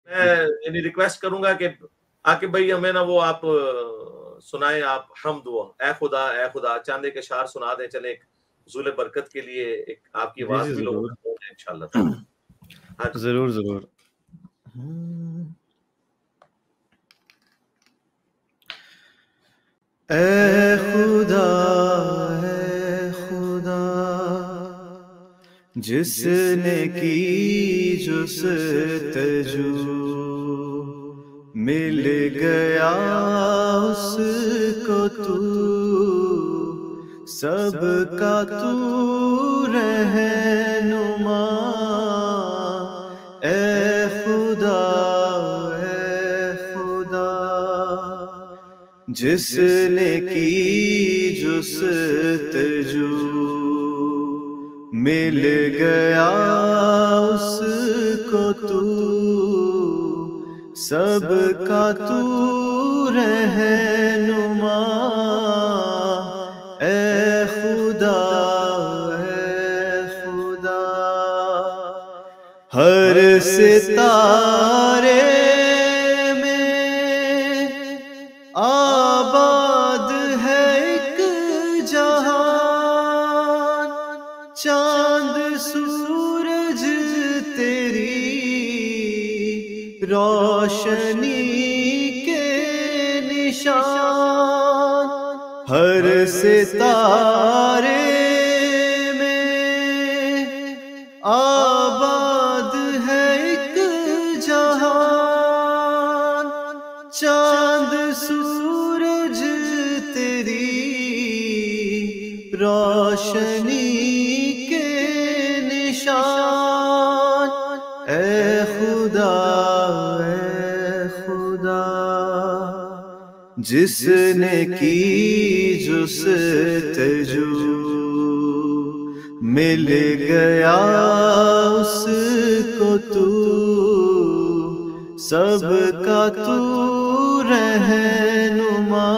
میں یعنی ریکویسٹ کروں گا کہ عاقب بھائی ہمیں نا وہ آپ سنائیں، آپ حمد وہ اے خدا چاندے کے اشعار سنا دیں، چلے ایک حصول برکت کے لیے ایک آپ کی آواز بھی لوگوں کو ان شاء اللہ تعالی. ضرور ضرور. اے خدا جس نے کی جستجو مل گیا اس کو تو سب کا تو رہنما. اے خدا جس نے کی جستجو مل گیا اس کو تو سب کا تو رہنما. اے خدا ہر ستارے میں آباد ہے ایک جہان، چاند سورج تیری روشنی کے نشان. ہر ستارے میں آباد ہے ایک جہان، چاند سورج تیری روشنی کے نشان. اے خدا جس نے کی جستجو مل گیا اس کو تو سب کا تو رہنما.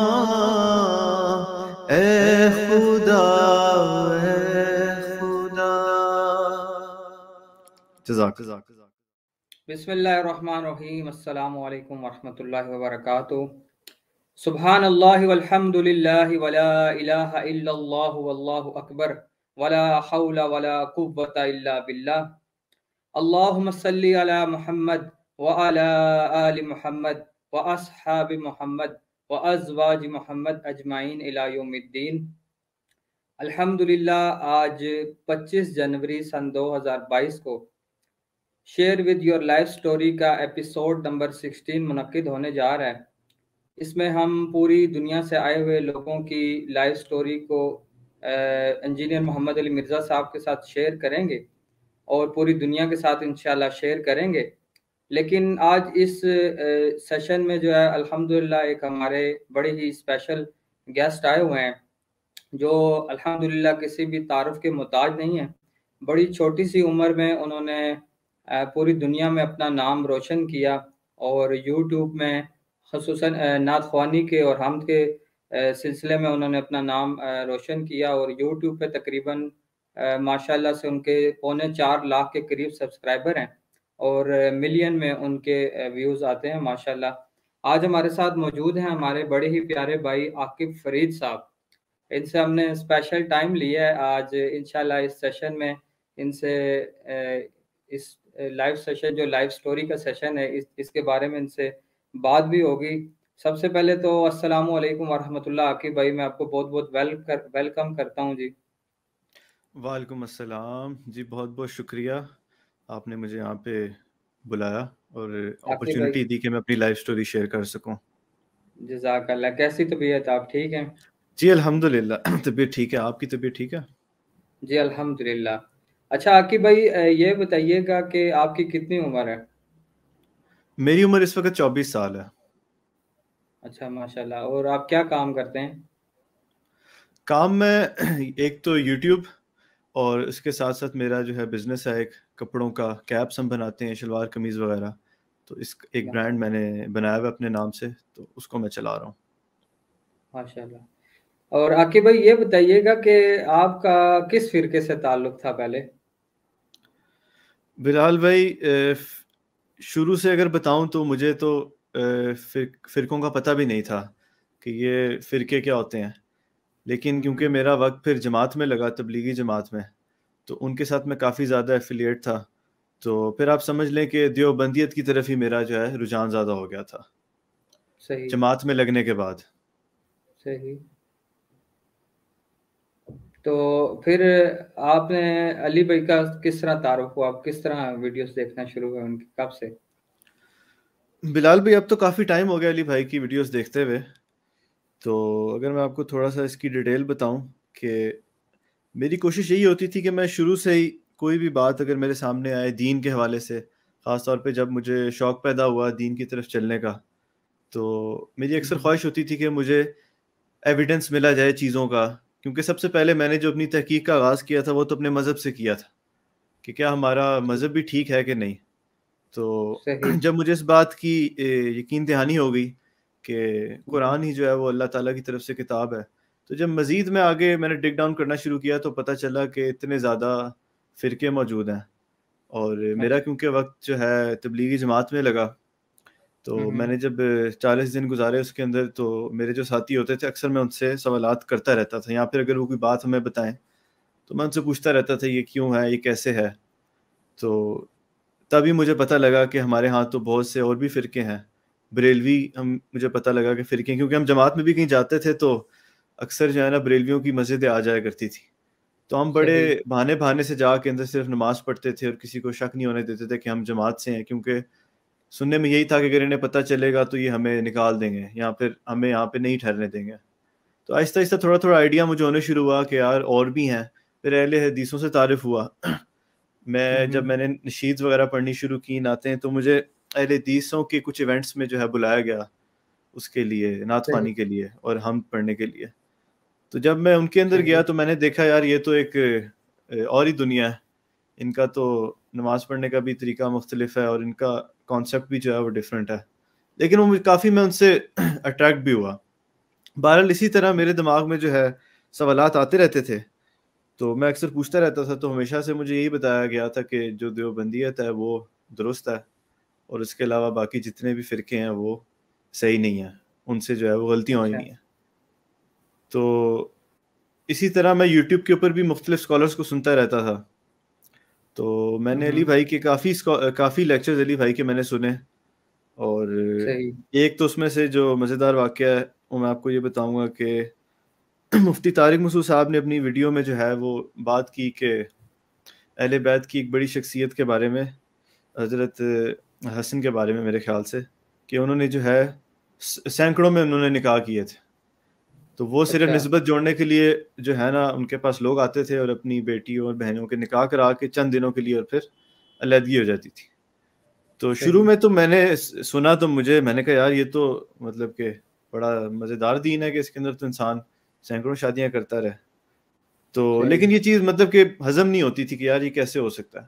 اے خدا جزاک. بسم اللہ الرحمن الرحیم. السلام علیکم ورحمۃ اللہ وبرکاتہ. سبحان اللہ والحمد للہ ولا الہ الا اللہ واللہ اکبر ولا حول ولا قوة الا باللہ. اللہم صلی علی محمد وعلی آل محمد واصحاب محمد وازواج محمد اجمعین الی یوم الدین. الحمدللہ آج 25 جنوری سن 2022 کو share with your life story کا ایپیسوڈ نمبر 16 منعقد ہونے جا رہا ہے. اس میں ہم پوری دنیا سے آئے ہوئے لوگوں کی لائف سٹوری کو انجینئر محمد علی مرزا صاحب کے ساتھ شیئر کریں گے اور پوری دنیا کے ساتھ انشاءاللہ شیئر کریں گے. لیکن آج اس سیشن میں جو ہے الحمدللہ ایک ہمارے بڑے ہی اسپیشل گیسٹ آئے ہوئے ہیں جو الحمدللہ کسی بھی تعارف کے محتاج نہیں ہیں. بڑی چھوٹی سی عمر میں انہوں نے پوری دنیا میں اپنا نام روشن کیا اور یوٹیوب میں خصوصاً نعت خوانی کے اور حمد کے سلسلے میں انہوں نے اپنا نام روشن کیا اور یوٹیوب پہ تقریباً ماشاءاللہ سے ان کے 4.25 لاکھ کے قریب سبسکرائبر ہیں اور ملین میں ان کے ویوز آتے ہیں ماشاءاللہ. آج ہمارے ساتھ موجود ہیں ہمارے بڑے ہی پیارے بھائی عاقب فرید صاحب. ان سے ہم نے اسپیشل ٹائم لیا ہے آج انشاءاللہ اس سیشن میں ان سے اس لائیو سیشن جو لائیو سٹوری کا سیشن ہے اس کے بارے میں ان سے بات بھی ہوگی. سب سے پہلے تو السلام علیکم ورحمۃ اللہ. عاقب بھائی میں آپ کو بہت بہت ویلکم کرتا ہوں. جی وعلیکم السلام. جی بہت بہت شکریہ آپ نے مجھے یہاں پہ بلایا اور اپرچونٹی دی کہ میں اپنی لائف سٹوری شیئر کر سکوں. جزاک اللہ. کیسی طبیعت؟ آپ ٹھیک ہیں؟ جی الحمدللہ طبیعت ٹھیک ہے. آپ کی طبیعت ٹھیک ہے؟ جی الحمدللہ. اچھا عاقب بھائی یہ بتائیے گا کہ آپ کی کتنی عمر ہے؟ میری عمر اس وقت 24 سال ہے. اچھا ماشاءاللہ. اور آپ کیا کام کرتے ہیں؟ کام میں ایک تو یوٹیوب اور اس کے ساتھ ساتھ میرا جو ہے بزنس ہے ایک کپڑوں کا. کیپس ہم بناتے ہیں، شلوار قمیض وغیرہ. تو اس ایک برانڈ میں نے بنایا ہوا اپنے نام سے، تو اس کو میں چلا رہا ہوں. ماشاءاللہ. اور عاقب بھائی یہ بتائیے گا کہ آپ کا کس فرقے سے تعلق تھا پہلے؟ بلال بھائی شروع سے اگر بتاؤں تو مجھے تو فرقوں کا پتہ بھی نہیں تھا کہ یہ فرقے کیا ہوتے ہیں، لیکن کیونکہ میرا وقت پھر جماعت میں لگا، تبلیغی جماعت میں، تو ان کے ساتھ میں کافی زیادہ ایفیلیٹ تھا، تو پھر آپ سمجھ لیں کہ دیوبندیت کی طرف ہی میرا جو ہے رجحان زیادہ ہو گیا تھا صحیح جماعت میں لگنے کے بعد۔ صحیح۔ تو پھر آپ نے علی بھائی کا کس طرح تعارف ہوا، آپ کس طرح ویڈیوز دیکھنا شروع ہوئے ان کی، کب سے؟ بلال بھائی اب تو کافی ٹائم ہو گیا علی بھائی کی ویڈیوز دیکھتے ہوئے، تو اگر میں آپ کو تھوڑا سا اس کی ڈیٹیل بتاؤں کہ میری کوشش یہی ہوتی تھی کہ میں شروع سے ہی کوئی بھی بات اگر میرے سامنے آئے دین کے حوالے سے، خاص طور پہ جب مجھے شوق پیدا ہوا دین کی طرف چلنے کا، تو میری اکثر خواہش ہوتی تھی کہ مجھے ایویڈنس ملا جائے چیزوں کا، کیونکہ سب سے پہلے میں نے جو اپنی تحقیق کا آغاز کیا تھا وہ تو اپنے مذہب سے کیا تھا کہ کیا ہمارا مذہب بھی ٹھیک ہے کہ نہیں۔ تو صحیح جب مجھے اس بات کی یقین دہانی ہو گئی کہ قرآن ہی جو ہے وہ اللہ تعالیٰ کی طرف سے کتاب ہے، تو جب مزید میں آگے میں نے ڈگ ڈاؤن کرنا شروع کیا تو پتہ چلا کہ اتنے زیادہ فرقے موجود ہیں، اور میرا کیونکہ وقت جو ہے تبلیغی جماعت میں لگا، تو میں نے جب 40 دن گزارے اس کے اندر، تو میرے جو ساتھی ہوتے تھے اکثر میں ان سے سوالات کرتا رہتا تھا، یا پھر اگر وہ کوئی بات ہمیں بتائیں تو میں ان سے پوچھتا رہتا تھا یہ کیوں ہے، یہ کیسے ہے۔ تو تبھی مجھے پتہ لگا کہ ہمارے ہاں تو بہت سے اور بھی فرقے ہیں، بریلوی مجھے پتہ لگا کہ فرقے، کیونکہ ہم جماعت میں بھی کہیں جاتے تھے تو اکثر جو ہے نا بریلویوں کی مسجدیں آ جایا کرتی تھی، تو ہم بڑے بہانے سے جا کے اندر صرف نماز پڑھتے تھے اور کسی کو شک نہیں ہونے دیتے تھے کہ ہم جماعت سے ہیں، کیونکہ سننے میں یہی تھا کہ اگر انہیں پتہ چلے گا تو یہ ہمیں نکال دیں گے یا پھر ہمیں یہاں پہ نہیں ٹھہرنے دیں گے۔ تو آہستہ آہستہ تھوڑا آئیڈیا مجھے ہونے شروع ہوا کہ یار اور بھی ہیں، پھر اہل حدیثوں سے تعارف ہوا۔ جب میں نے نشید وغیرہ پڑھنی شروع کی نعتیں، تو مجھے اہل حدیثوں کے کچھ ایونٹس میں جو ہے بلایا گیا اس کے لیے، نعت خوانی کے لیے اور حمد پڑھنے کے لیے۔ تو جب میں ان کے اندر گیا تو میں نے دیکھا یار یہ تو ایک اور ہی دنیا ہے، ان کا تو نماز پڑھنے کا بھی طریقہ مختلف ہے اور ان کا کانسیپٹ بھی جو ہے وہ ڈیفرنٹ ہے، لیکن وہ کافی میں ان سے اٹریکٹ بھی ہوا۔ بہرحال اسی طرح میرے دماغ میں جو ہے سوالات آتے رہتے تھے، تو میں اکثر پوچھتا رہتا تھا، تو ہمیشہ سے مجھے یہی بتایا گیا تھا کہ جو دیوبندیت ہے وہ درست ہے، اور اس کے علاوہ باقی جتنے بھی فرقے ہیں وہ صحیح نہیں ہیں، ان سے جو ہے وہ غلطیاں ہوئی نہیں ہیں۔ تو اسی طرح میں یوٹیوب کے اوپر بھی مختلف اسکالرس کو سنتا رہتا تھا، تو میں نے علی بھائی کے کافی لیکچرز علی بھائی کے میں نے سنے، اور ایک تو اس میں سے جو مزیدار واقعہ ہے وہ میں آپ کو یہ بتاؤں گا کہ مفتی طارق مسعود صاحب نے اپنی ویڈیو میں جو ہے وہ بات کی کہ اہل بیت کی ایک بڑی شخصیت کے بارے میں، حضرت حسن کے بارے میں میرے خیال سے، کہ انہوں نے جو ہے سینکڑوں میں انہوں نے نکاح کیے تھے، تو وہ صرف نسبت جوڑنے کے لیے جو ہے نا ان کے پاس لوگ آتے تھے اور اپنی بیٹیوں اور بہنوں کے نکاح کرا کے چند دنوں کے لیے اور پھر علیحدگی ہو جاتی تھی۔ تو شروع میں تو میں نے سنا تو میں نے کہا یار یہ تو مطلب کہ بڑا مزیدار دین ہے کہ اس کے اندر تو انسان سینکڑوں شادیاں کرتا رہے، تو لیکن یہ چیز مطلب کہ ہضم نہیں ہوتی تھی کہ یار یہ کیسے ہو سکتا ہے۔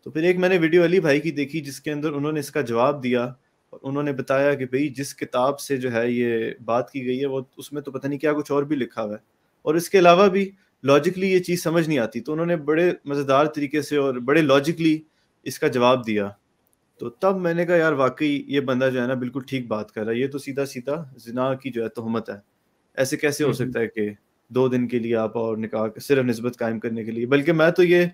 تو پھر ایک میں نے ویڈیو علی بھائی کی دیکھی جس کے اندر انہوں نے اس کا جواب دیا، اور انہوں نے بتایا کہ بھئی جس کتاب سے جو ہے یہ بات کی گئی ہے وہ اس میں تو پتہ نہیں کیا کچھ اور بھی لکھا ہوا ہے، اور اس کے علاوہ بھی لاجکلی یہ چیز سمجھ نہیں آتی، تو انہوں نے بڑے مزیدار طریقے سے اور بڑے لاجکلی اس کا جواب دیا۔ تو تب میں نے کہا یار واقعی یہ بندہ جو ہے نا بالکل ٹھیک بات کر رہا ہے، یہ تو سیدھا زنا کی جو ہے تہمت ہے، ایسے کیسے ہو سکتا ہے کہ 2 دن کے لیے آپ اور نکاح صرف نسبت قائم کرنے کے لیے۔ بلکہ میں تو یہ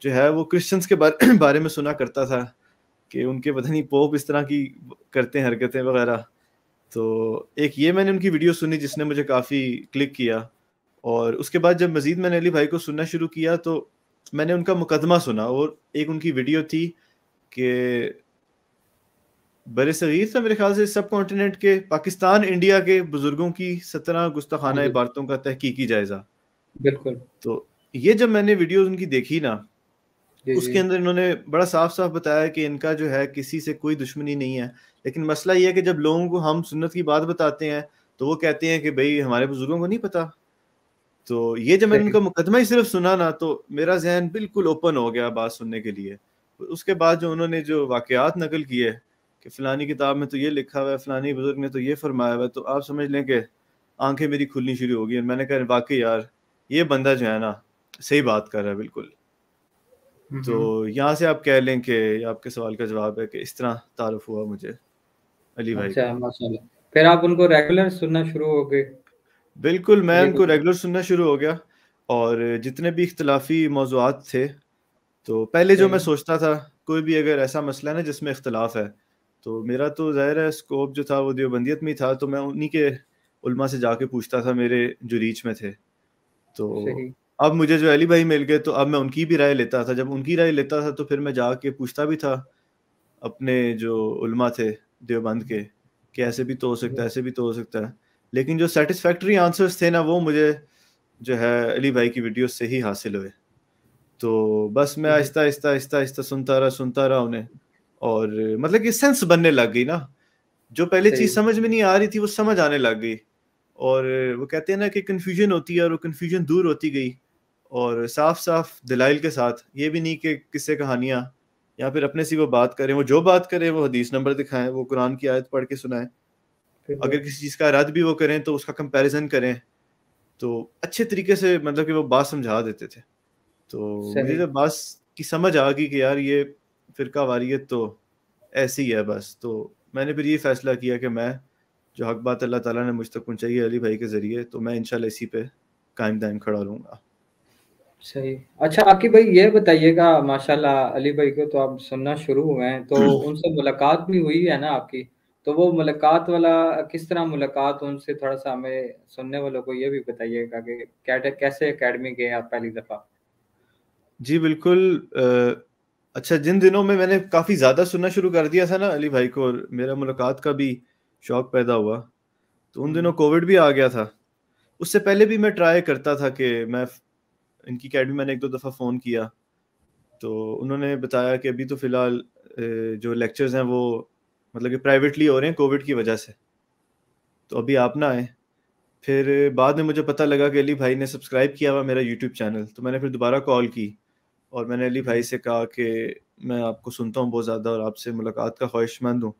جو ہے وہ کرسچنس کے بارے میں سنا کرتا تھا کہ ان کے پتہ نہیں پوپ اس طرح کی کرتے ہیں حرکتیں وغیرہ، تو ایک یہ میں نے ان کی ویڈیو سنی جس نے مجھے کافی کلک کیا، اور اس کے بعد جب مزید میں نے علی بھائی کو سننا شروع کیا تو میں نے ان کا مقدمہ سنا، اور ایک ان کی ویڈیو تھی کہ بر صغیر تھا میرے خیال سے، سب کانٹیننٹ کے پاکستان انڈیا کے بزرگوں کی 17 گستاخانہ عبارتوں کا تحقیقی جائزہ۔ بالکل۔ تو یہ جب میں نے ویڈیوز ان کی دیکھی نا، اس کے اندر انہوں نے بڑا صاف بتایا کہ ان کا جو ہے کسی سے کوئی دشمنی نہیں ہے، لیکن مسئلہ یہ ہے کہ جب لوگوں کو ہم سنت کی بات بتاتے ہیں تو وہ کہتے ہیں کہ بھئی ہمارے بزرگوں کو نہیں پتا۔ تو یہ جب میں نے ان کا مقدمہ ہی صرف سنا نا تو میرا ذہن بالکل اوپن ہو گیا بات سننے کے لیے۔ اس کے بعد جو انہوں نے جو واقعات نقل کیے کہ فلانی کتاب میں تو یہ لکھا ہوا ہے، فلانی بزرگ نے تو یہ فرمایا ہوا ہے، تو آپ سمجھ لیں کہ آنکھیں میری کھلنی شروع ہو گئی، اور میں نے کہا واقعی یار یہ بندہ جو ہے نا صحیح بات کر رہا ہے بالکل۔ تو یہاں سے آپ کہہ لیں کہ یہ آپ کے سوال کا جواب ہے کہ اس طرح تعارف ہوا مجھے علی بھائی اچھا ماشاءاللہ. پھر آپ ان کو ریگولر سننا شروع ہو گئے؟ بالکل، میں ان کو ریگولر سننا شروع ہو گیا. اور جتنے بھی اختلافی موضوعات تھے تو پہلے جو میں سوچتا تھا کوئی بھی اگر ایسا مسئلہ ہے نا جس میں اختلاف ہے تو میرا تو ظاہر ہے اسکوپ جو تھا وہ دیوبندیت میں ہی تھا, تو میں انہی کے علماء سے جا کے پوچھتا تھا میرے جو ریچ میں تھے. تو اب مجھے جو علی بھائی مل گئے تو اب میں ان کی بھی رائے لیتا تھا. جب ان کی رائے لیتا تھا تو پھر میں جا کے پوچھتا بھی تھا اپنے جو علماء تھے دیوبند کے کہ ایسے بھی تو ہو سکتا ہے, ایسے بھی تو ہو سکتا ہے. لیکن جو سیٹسفیکٹری آنسرز تھے نا وہ مجھے جو ہے علی بھائی کی ویڈیوز سے ہی حاصل ہوئے. تو بس میں آہستہ آہستہ سنتا رہا انہیں, اور مطلب کہ سینس بننے لگ گئی نا. جو پہلے چیز سمجھ میں نہیں آ رہی تھی وہ سمجھ آنے لگ گئی. اور وہ کہتے ہیں نا کہ کنفیوژن ہوتی ہے اور وہ کنفیوژن دور ہوتی گئی, اور صاف صاف دلائل کے ساتھ. یہ بھی نہیں کہ قصے کہانیاں یا پھر اپنے سے وہ بات کریں, وہ جو بات کریں وہ حدیث نمبر دکھائیں, وہ قرآن کی آیت پڑھ کے سنائیں. اگر کسی چیز کا رد بھی وہ کریں تو اس کا کمپیریزن کریں, تو اچھے طریقے سے مطلب کہ وہ بات سمجھا دیتے تھے. تو مجھے جب بات کی سمجھ آ گئی کہ یار یہ فرقہ واریت تو ایسی ہے بس, تو میں نے پھر یہ فیصلہ کیا کہ میں جو حق بات اللہ تعالیٰ نے مجھ تک پہنچائی ہے علی بھائی کے ذریعے, تو میں انشاءاللہ اسی پہ قائم دائم کھڑا رہوں گا. صحیح. اچھا عاقب بھائی یہ بتائیے گا, ماشاءاللہ علی بھائی کو تو آپ سننا شروع ہوئے ہیں تو ان سے ملاقات بھی ہوئی ہے نا آپ کی, تو وہ ملاقات والا کس طرح ملاقات ان سے, تھوڑا سا ہمیں سننے والوں کو یہ بھی بتائیے گا کہ کیسے اکیڈمی گئے آپ پہلی دفعہ. جی بالکل. اچھا, جن دنوں میں نے کافی زیادہ سننا شروع کر دیا تھا نا علی بھائی کو, اور میرا ملاقات کا بھی شوق پیدا ہوا, تو ان دنوں کووڈ بھی آ گیا تھا. اس سے پہلے بھی میں ٹرائی کرتا تھا کہ میں ان کی اکیڈمی میں نے 1-2 دفعہ فون کیا, تو انہوں نے بتایا کہ ابھی تو فی الحال جو لیکچرز ہیں وہ مطلب کہ پرائیویٹلی ہو رہے ہیں کووڈ کی وجہ سے, تو ابھی آپ نہ آئیں. پھر بعد میں مجھے پتہ لگا کہ علی بھائی نے سبسکرائب کیا ہوا میرا یوٹیوب چینل, تو میں نے پھر دوبارہ کال کی اور میں نے علی بھائی سے کہا کہ میں آپ کو سنتا ہوں بہت زیادہ اور آپ سے ملاقات کا خواہش مند ہوں.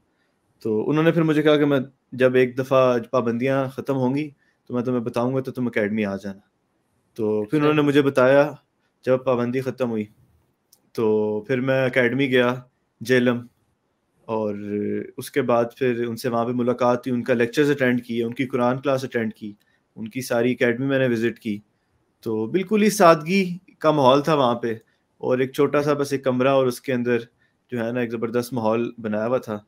تو انہوں نے پھر مجھے کہا کہ میں جب ایک دفعہ پابندیاں ختم ہوں گی تو میں تمہیں بتاؤں گا, تو تم اکیڈمی آ جانا. تو پھر انہوں نے مجھے بتایا جب پابندی ختم ہوئی تو پھر میں اکیڈمی گیا جیلم, اور اس کے بعد پھر ان سے وہاں پہ ملاقات ہوئی, ان کا لیکچرز اٹینڈ کیے, ان کی قرآن کلاس اٹینڈ کی, ان کی ساری اکیڈمی میں نے وزٹ کی. تو بالکل ہی سادگی کا ماحول تھا وہاں پہ, اور ایک چھوٹا سا بس ایک کمرہ, اور اس کے اندر جو ہے نا ایک زبردست ماحول بنایا ہوا تھا,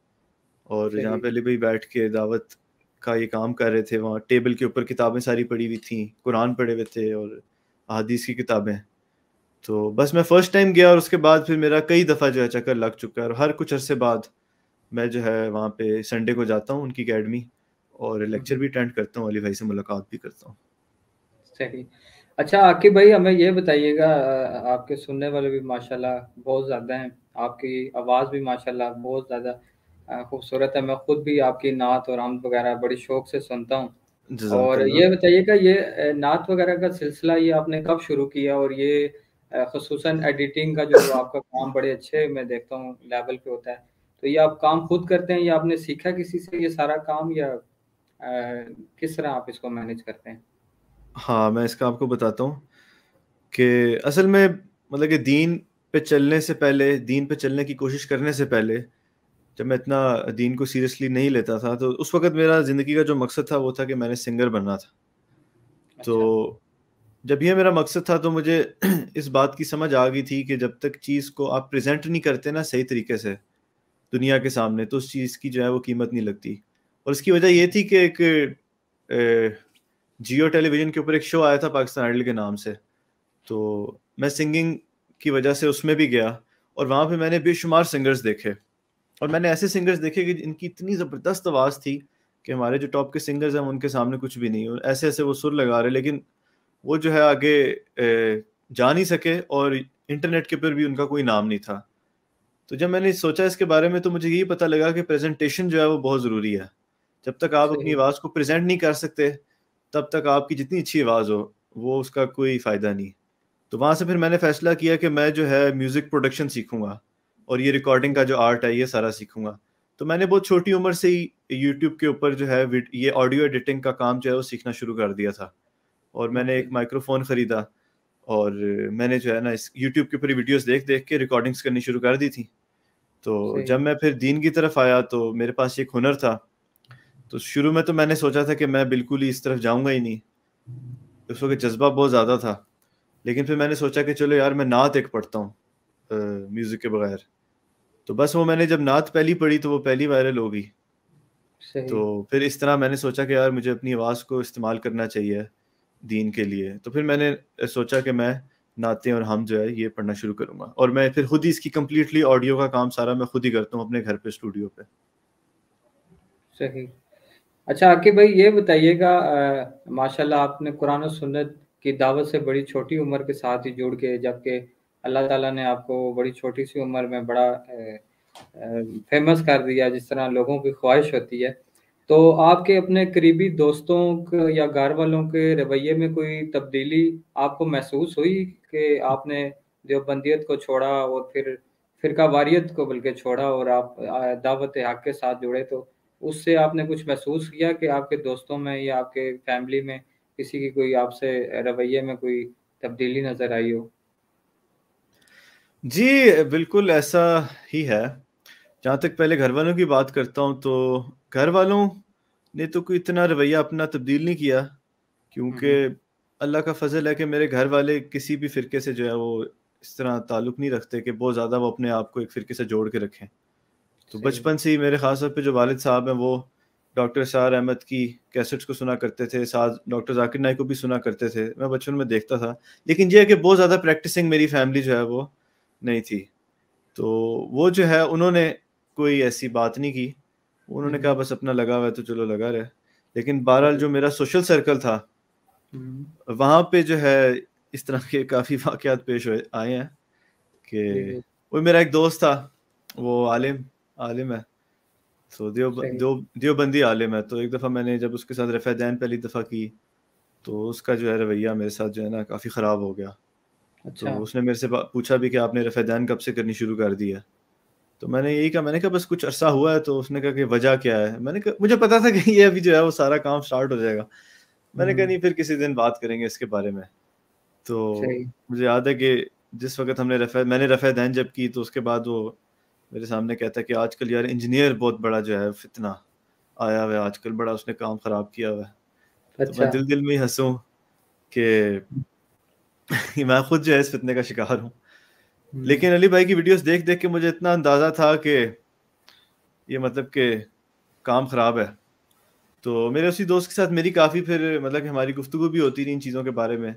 اور جہاں پہ علی بھائی بیٹھ کے دعوت کا یہ کام کر رہے تھے. وہاں ٹیبل کے اوپر کتابیں ساری پڑھی ہوئی تھیں, قرآن پڑھے ہوئے تھے اور احادیث کی کتابیں. تو بس میں فرسٹ ٹائم گیا, اور اس کے بعد پھر میرا کئی دفعہ جو ہے چکر لگ چکا ہے, اور ہر کچھ عرصے بعد میں جو ہے وہاں پہ سنڈے کو جاتا ہوں ان کی اکیڈمی, اور لیکچر بھی اٹینڈ کرتا ہوں, علی بھائی سے ملاقات بھی کرتا ہوں. صحیح. اچھا عاقب بھائی ہمیں یہ بتائیے گا, آپ کے سننے والے بھی ماشاءاللہ بہت زیادہ ہیں, آپ کی آواز بھی ماشاءاللہ بہت زیادہ خوبصورت ہے. میں خود بھی آپ کی نعت اور حمد وغیرہ بڑی شوق سے سنتا ہوں. اور یہ بتائیے گا یہ نعت وغیرہ کا سلسلہ یہ آپ نے کب شروع کیا, اور یہ خصوصاً ایڈیٹنگ کا جو آپ کا کام بڑے اچھے میں دیکھتا ہوں لیول پہ ہوتا ہے, تو یہ آپ کام خود کرتے ہیں یا آپ نے سیکھا کسی سے یہ سارا کام, یا کس طرح آپ اس کو مینیج کرتے ہیں؟ ہاں, میں اس کا آپ کو بتاتا ہوں کہ اصل میں مطلب کہ دین پہ چلنے سے پہلے, دین پہ چلنے کی کوشش کرنے سے پہلے, جب میں اتنا دین کو سیریسلی نہیں لیتا تھا, تو اس وقت میرا زندگی کا جو مقصد تھا وہ تھا کہ میں نے سنگر بننا تھا. تو جب یہ میرا مقصد تھا تو مجھے اس بات کی سمجھ آ گئی تھی کہ جب تک چیز کو آپ پریزنٹ نہیں کرتے نا صحیح طریقے سے دنیا کے سامنے, تو اس چیز کی جو ہے وہ قیمت نہیں لگتی. اور اس کی وجہ یہ تھی کہ ایک جیو ٹیلی ویژن کے اوپر ایک شو آیا تھا پاکستان آئیڈل کے نام سے, تو میں سنگنگ کی وجہ سے اس میں بھی گیا, اور وہاں پہ میں نے بے شمار سنگرز دیکھے, اور میں نے ایسے سنگرز دیکھے کہ ان کی اتنی زبردست آواز تھی کہ ہمارے جو ٹاپ کے سنگرز ہیں ان کے سامنے کچھ بھی نہیں, ایسے ایسے وہ سر لگا رہے, لیکن وہ جو ہے آگے جا نہیں سکے, اور انٹرنیٹ کے پر بھی ان کا کوئی نام نہیں تھا. تو جب میں نے سوچا اس کے بارے میں تو مجھے یہی پتہ لگا کہ پریزنٹیشن جو ہے وہ بہت ضروری ہے. جب تک آپ اپنی آواز کو پریزنٹ نہیں کر سکتے تب تک آپ کی جتنی اچھی آواز ہو وہ اس کا کوئی فائدہ نہیں. تو وہاں سے پھر میں نے فیصلہ کیا کہ میں جو ہے میوزک پروڈکشن سیکھوں گا, اور یہ ریکارڈنگ کا جو آرٹ ہے یہ سارا سیکھوں گا. تو میں نے بہت چھوٹی عمر سے ہی یوٹیوب کے اوپر جو ہے یہ آڈیو ایڈیٹنگ کا کام جو ہے وہ سیکھنا شروع کر دیا تھا, اور میں نے ایک مائکرو فون خریدا, اور میں نے جو ہے نا اس یوٹیوب کے اوپر ویڈیوز دیکھ دیکھ کے ریکارڈنگس کرنی شروع کر دی تھی. تو جب میں پھر دین کی طرف آیا تو میرے پاس ایک ہنر تھا. تو شروع میں تو میں نے سوچا تھا کہ میں بالکل ہی اس طرف جاؤں گا ہی نہیں, اس وقت جذبہ بہت زیادہ تھا. لیکن پھر میں نے سوچا کہ چلو یار میں نعت ایک پڑھتا ہوں میوزک کے بغیر. تو بس وہ میں نے جب نعت پہلی پڑھی تو وہ پہلی وائرل ہو گئی. تو پھر اس طرح میں نے سوچا کہ یار مجھے اپنی آواز کو استعمال کرنا چاہیے دین کے لیے. تو پھر میں نے سوچا کہ میں نعتیں اور ہم جو ہے یہ پڑھنا شروع کروں گا, اور میں پھر خود ہی اس کی کمپلیٹلی آڈیو کا کام سارا میں خود ہی کرتا ہوں اپنے گھر پہ اسٹوڈیو پہ. صحیح. اچھا عاقب بھائی یہ بتائیے گا, ماشاءاللہ آپ نے قرآن و سنت کی دعوت سے بڑی چھوٹی عمر کے ساتھ ہی جڑ کے, جبکہ اللہ تعالیٰ نے آپ کو بڑی چھوٹی سی عمر میں بڑا فیمس کر دیا, جس طرح لوگوں کی خواہش ہوتی ہے. تو آپ کے اپنے قریبی دوستوں یا گھر والوں کے رویے میں کوئی تبدیلی آپ کو محسوس ہوئی کہ آپ نے دیوبندیت کو چھوڑا اور پھر فرقہ واریت کو بلکہ چھوڑا اور آپ دعوت حق کے ساتھ جڑے؟ تو اس سے آپ نے کچھ محسوس کیا کہ آپ کے دوستوں میں یا آپ کے فیملی میں کسی کی کوئی آپ سے رویے میں کوئی تبدیلی نظر آئی ہو؟ جی بالکل ایسا ہی ہے. جہاں تک پہلے گھر والوں کی بات کرتا ہوں تو گھر والوں نے تو کوئی اتنا رویہ اپنا تبدیل نہیں کیا, کیونکہ اللہ کا فضل ہے کہ میرے گھر والے کسی بھی فرقے سے جو ہے وہ اس طرح تعلق نہیں رکھتے کہ بہت زیادہ وہ اپنے آپ کو ایک فرقے سے جوڑ کے رکھیں. تو بچپن سے ہی میرے خاص طور پہ جو والد صاحب ہیں وہ ڈاکٹر سار احمد کی کیسٹس کو سنا کرتے تھے, ساتھ ڈاکٹر ذاکر نائک کو بھی سنا کرتے تھے. میں بچپن میں دیکھتا تھا, لیکن یہ ہے کہ بہت زیادہ پریکٹسنگ میری فیملی جو ہے وہ نہیں تھی. تو وہ جو ہے انہوں نے کوئی ایسی بات نہیں کی, انہوں نے کہا بس اپنا لگا ہوا ہے تو چلو لگا رہے. لیکن بہرحال جو میرا سوشل سرکل تھا وہاں پہ جو ہے اس طرح کے کافی واقعات پیش آئے ہیں کہ وہ میرا ایک دوست تھا, وہ عالم ہے, تو دیوبندی عالم ہے. تو ایک دفعہ میں نے جب اس کے ساتھ رفع دین پہلی دفعہ کی تو اس کا جو ہے رویہ میرے ساتھ جو ہے نا کافی خراب ہو گیا. تو اس نے میرے سے پوچھا بھی کہ آپ نے رفع دین کب سے کرنی شروع کر دی ہے؟ تو میں نے یہی کہا, میں نے کہا بس کچھ عرصہ ہوا ہے. تو اس نے کہا کہ وجہ کیا ہے؟ میں نے کہا مجھے پتا تھا کہ یہ ابھی جو ہے وہ سارا کام سٹارٹ ہو جائے گا. میں نے کہا نہیں پھر کسی دن بات کریں گے اس کے بارے میں. تو مجھے یاد ہے کہ جس وقت میں نے رفع دین جب کی تو اس کے بعد وہ میرے سامنے کہتا ہے کہ آج کل یار انجینئر بہت بڑا جو ہے فتنہ آیا ہوا ہے آج کل, بڑا اس نے کام خراب کیا ہوا ہے. تو میں دل میں ہی ہنسوں کہ میں خود جو ہے اس فتنے کا شکار ہوں. لیکن علی بھائی کی ویڈیوز دیکھ دیکھ کے مجھے اتنا اندازہ تھا کہ یہ مطلب کہ کام خراب ہے. تو میرے اسی دوست کے ساتھ میری کافی پھر مطلب کہ ہماری گفتگو بھی ہوتی رہی ان چیزوں کے بارے میں.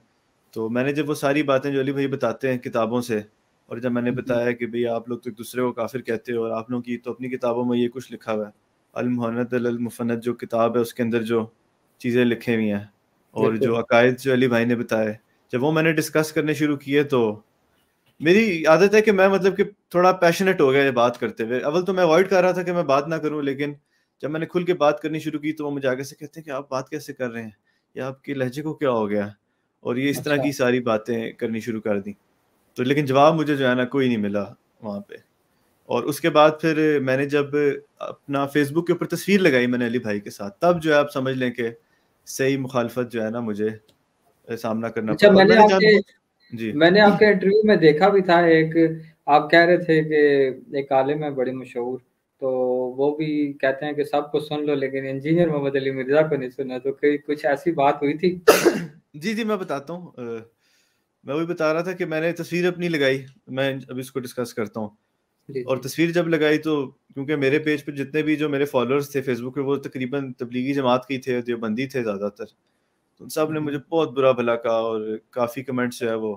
تو میں نے جب وہ ساری باتیں جو علی بھائی بتاتے ہیں کتابوں سے, اور جب میں نے بتایا کہ بھئی آپ لوگ تو ایک دوسرے کو کافر کہتے ہو اور آپ لوگوں کی تو اپنی کتابوں میں یہ کچھ لکھا ہوا ہے, المحنت المفند جو کتاب ہے اس کے اندر جو چیزیں لکھی ہوئی ہیں اور جو عقائد جو علی بھائی نے بتائے, جب وہ میں نے ڈسکس کرنے شروع کیے تو میری عادت ہے کہ میں مطلب کہ تھوڑا پیشنیٹ ہو گیا یہ بات کرتے ہوئے. اول تو میں اوائڈ کر رہا تھا کہ میں بات نہ کروں, لیکن جب میں نے کھل کے بات کرنی شروع کی تو وہ مجھے آگے سے کہتے ہیں کہ آپ بات کیسے کر رہے ہیں, یا آپ کے لہجے کو کیا ہو گیا, اور یہ اس طرح کی ساری باتیں کرنی شروع کر دیں. تو لیکن جواب مجھے جو ہے نا کوئی نہیں ملا وہاں پہ. اور اس کے بعد پھر میں نے جب اپنا فیس بک کے اوپر تصویر لگائی میں نے علی بھائی کے ساتھ, تب جو ہے آپ سمجھ لیں کہ صحیح مخالفت جو ہے نا مجھے سامنا کرنا پڑا. میں نے آپ کے انٹرویو میں دیکھا بھی تھا, ایک آپ کہہ رہے تھے کہ ایک عالم ہے بڑی مشہور, تو وہ بھی کہتے ہیں کہ سب کو سن لو لیکن انجینئر محمد علی مرزا کو نہیں سنا. تو کچھ ایسی بات ہوئی تھی؟ جی میں بتاتا ہوں. میں وہی بتا رہا تھا کہ میں نے تصویر اپنی لگائی, میں ابھی اس کو ڈسکس کرتا ہوں. اور تصویر جب لگائی تو کیونکہ میرے پیج پہ جتنے بھی جو میرے فالوورز تھے فیس بک پہ وہ تقریباً تبلیغی جماعت کے تھے, دیوبندی تھے زیادہ تر. تو ان سب نے مجھے بہت برا بھلا کہا اور کافی کمنٹس جو ہے وہ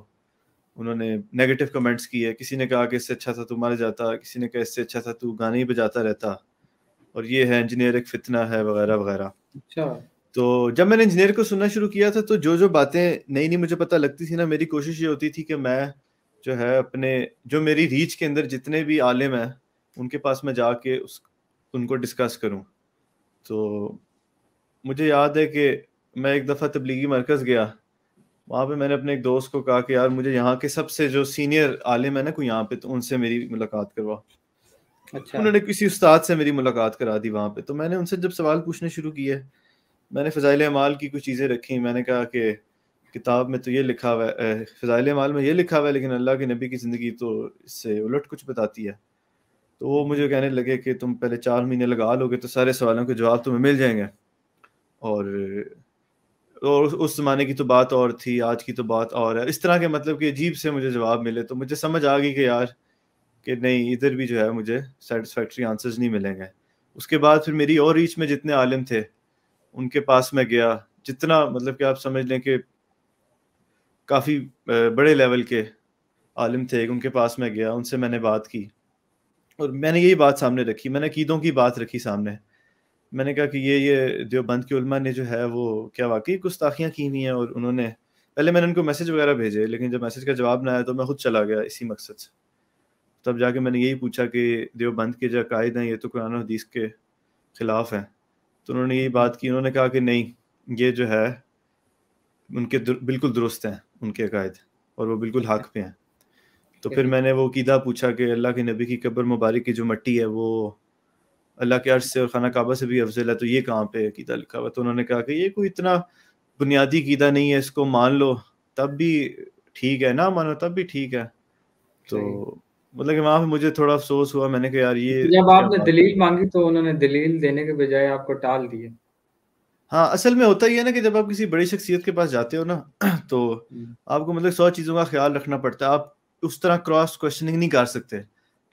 انہوں نے نیگیٹو کمنٹس کیے. کسی نے کہا کہ اس سے اچھا تھا تو مر جاتا, کسی نے کہا اس سے اچھا تھا تو گانے ہی بجاتا رہتا, اور یہ ہے انجینئر ایک فتنہ ہے وغیرہ وغیرہ. تو جب میں نے انجینئر کو سننا شروع کیا تھا تو جو باتیں نئی مجھے پتہ لگتی تھی نا, میری کوشش یہ ہوتی تھی کہ میں جو ہے اپنے جو میری ریچ کے اندر جتنے بھی عالم ہیں ان کے پاس میں جا کے ان کو ڈسکس کروں. تو مجھے یاد ہے کہ میں ایک دفعہ تبلیغی مرکز گیا, وہاں پہ میں نے اپنے ایک دوست کو کہا کہ یار مجھے یہاں کے سب سے جو سینئر عالم ہے نا کوئی یہاں پہ, تو ان سے میری ملاقات کروا. انہوں نے کسی استاد سے میری ملاقات کرا دی وہاں پہ. تو میں نے ان سے جب سوال پوچھنے شروع کیے, میں نے فضائل اعمال کی کچھ چیزیں رکھی. میں نے کہا کہ کتاب میں تو یہ لکھا ہوا ہے، فضائل اعمال میں یہ لکھا ہوا ہے، لیکن اللہ کے نبی کی زندگی تو اس سے الٹ کچھ بتاتی ہے. تو وہ مجھے کہنے لگے کہ تم پہلے 4 مہینے لگا لو گے تو سارے سوالوں کے جواب تمہیں مل جائیں گے. اور اس زمانے کی تو بات اور تھی، آج کی تو بات اور ہے. اس طرح کے مطلب کہ عجیب سے مجھے جواب ملے، تو مجھے سمجھ آ گئی کہ یار کہ نہیں، ادھر بھی جو ہے مجھے سیٹسفیکٹری آنسرز نہیں ملیں گے. اس کے بعد پھر میری اور ریچ میں جتنے عالم تھے ان کے پاس میں گیا، جتنا مطلب کہ آپ سمجھ لیں کہ کافی بڑے لیول کے عالم تھے، ان کے پاس میں گیا، ان سے میں نے بات کی اور میں نے یہی بات سامنے رکھی. میں نے عقیدوں کی بات رکھی سامنے. میں نے کہا کہ یہ دیوبند کے علماء نے جو ہے وہ کیا واقعی گستاخیاں کی ہوئی ہیں. اور انہوں نے پہلے میں نے ان کو میسج وغیرہ بھیجے، لیکن جب میسج کا جواب نہ آیا تو میں خود چلا گیا اسی مقصد سے. تب جا کے میں نے یہی پوچھا کہ دیوبند کے جو عقائد ہیں یہ تو قرآن و حدیث کے خلاف ہیں. تو انہوں نے یہی بات کی، انہوں نے کہا کہ نہیں، یہ جو ہے ان کے بالکل درست ہیں ان کے عقائد، اور وہ بالکل حق پہ ہیں. تو پھر میں نے وہ عقیدہ پوچھا کہ اللہ کے نبی کی قبر مبارک کی جو مٹی ہے وہ اللہ کے عرش سے اور خانہ کعبہ سے بھی افضل ہے، تو یہ کہاں پہ عقیدہ لکھا ہوا؟ تو انہوں نے کہا کہ یہ کوئی اتنا بنیادی عقیدہ نہیں ہے، اس کو مان لو تب بھی ٹھیک ہے، نہ مانو تب بھی ٹھیک ہے. تو مطلب کہ وہاں پہ مجھے تھوڑا افسوس ہوا. میں نے کہا یار یہ جب آپ نے دلیل مانگی تو انہوں نے دلیل دینے کے بجائے آپ کو ٹال دیے. ہاں، اصل میں ہوتا ہی ہے نا کہ جب آپ کسی بڑی شخصیت کے پاس جاتے ہو نا تو آپ کو مطلب 100 چیزوں کا خیال رکھنا پڑتا ہے. آپ اس طرح کراس کوشچننگ نہیں کر سکتے،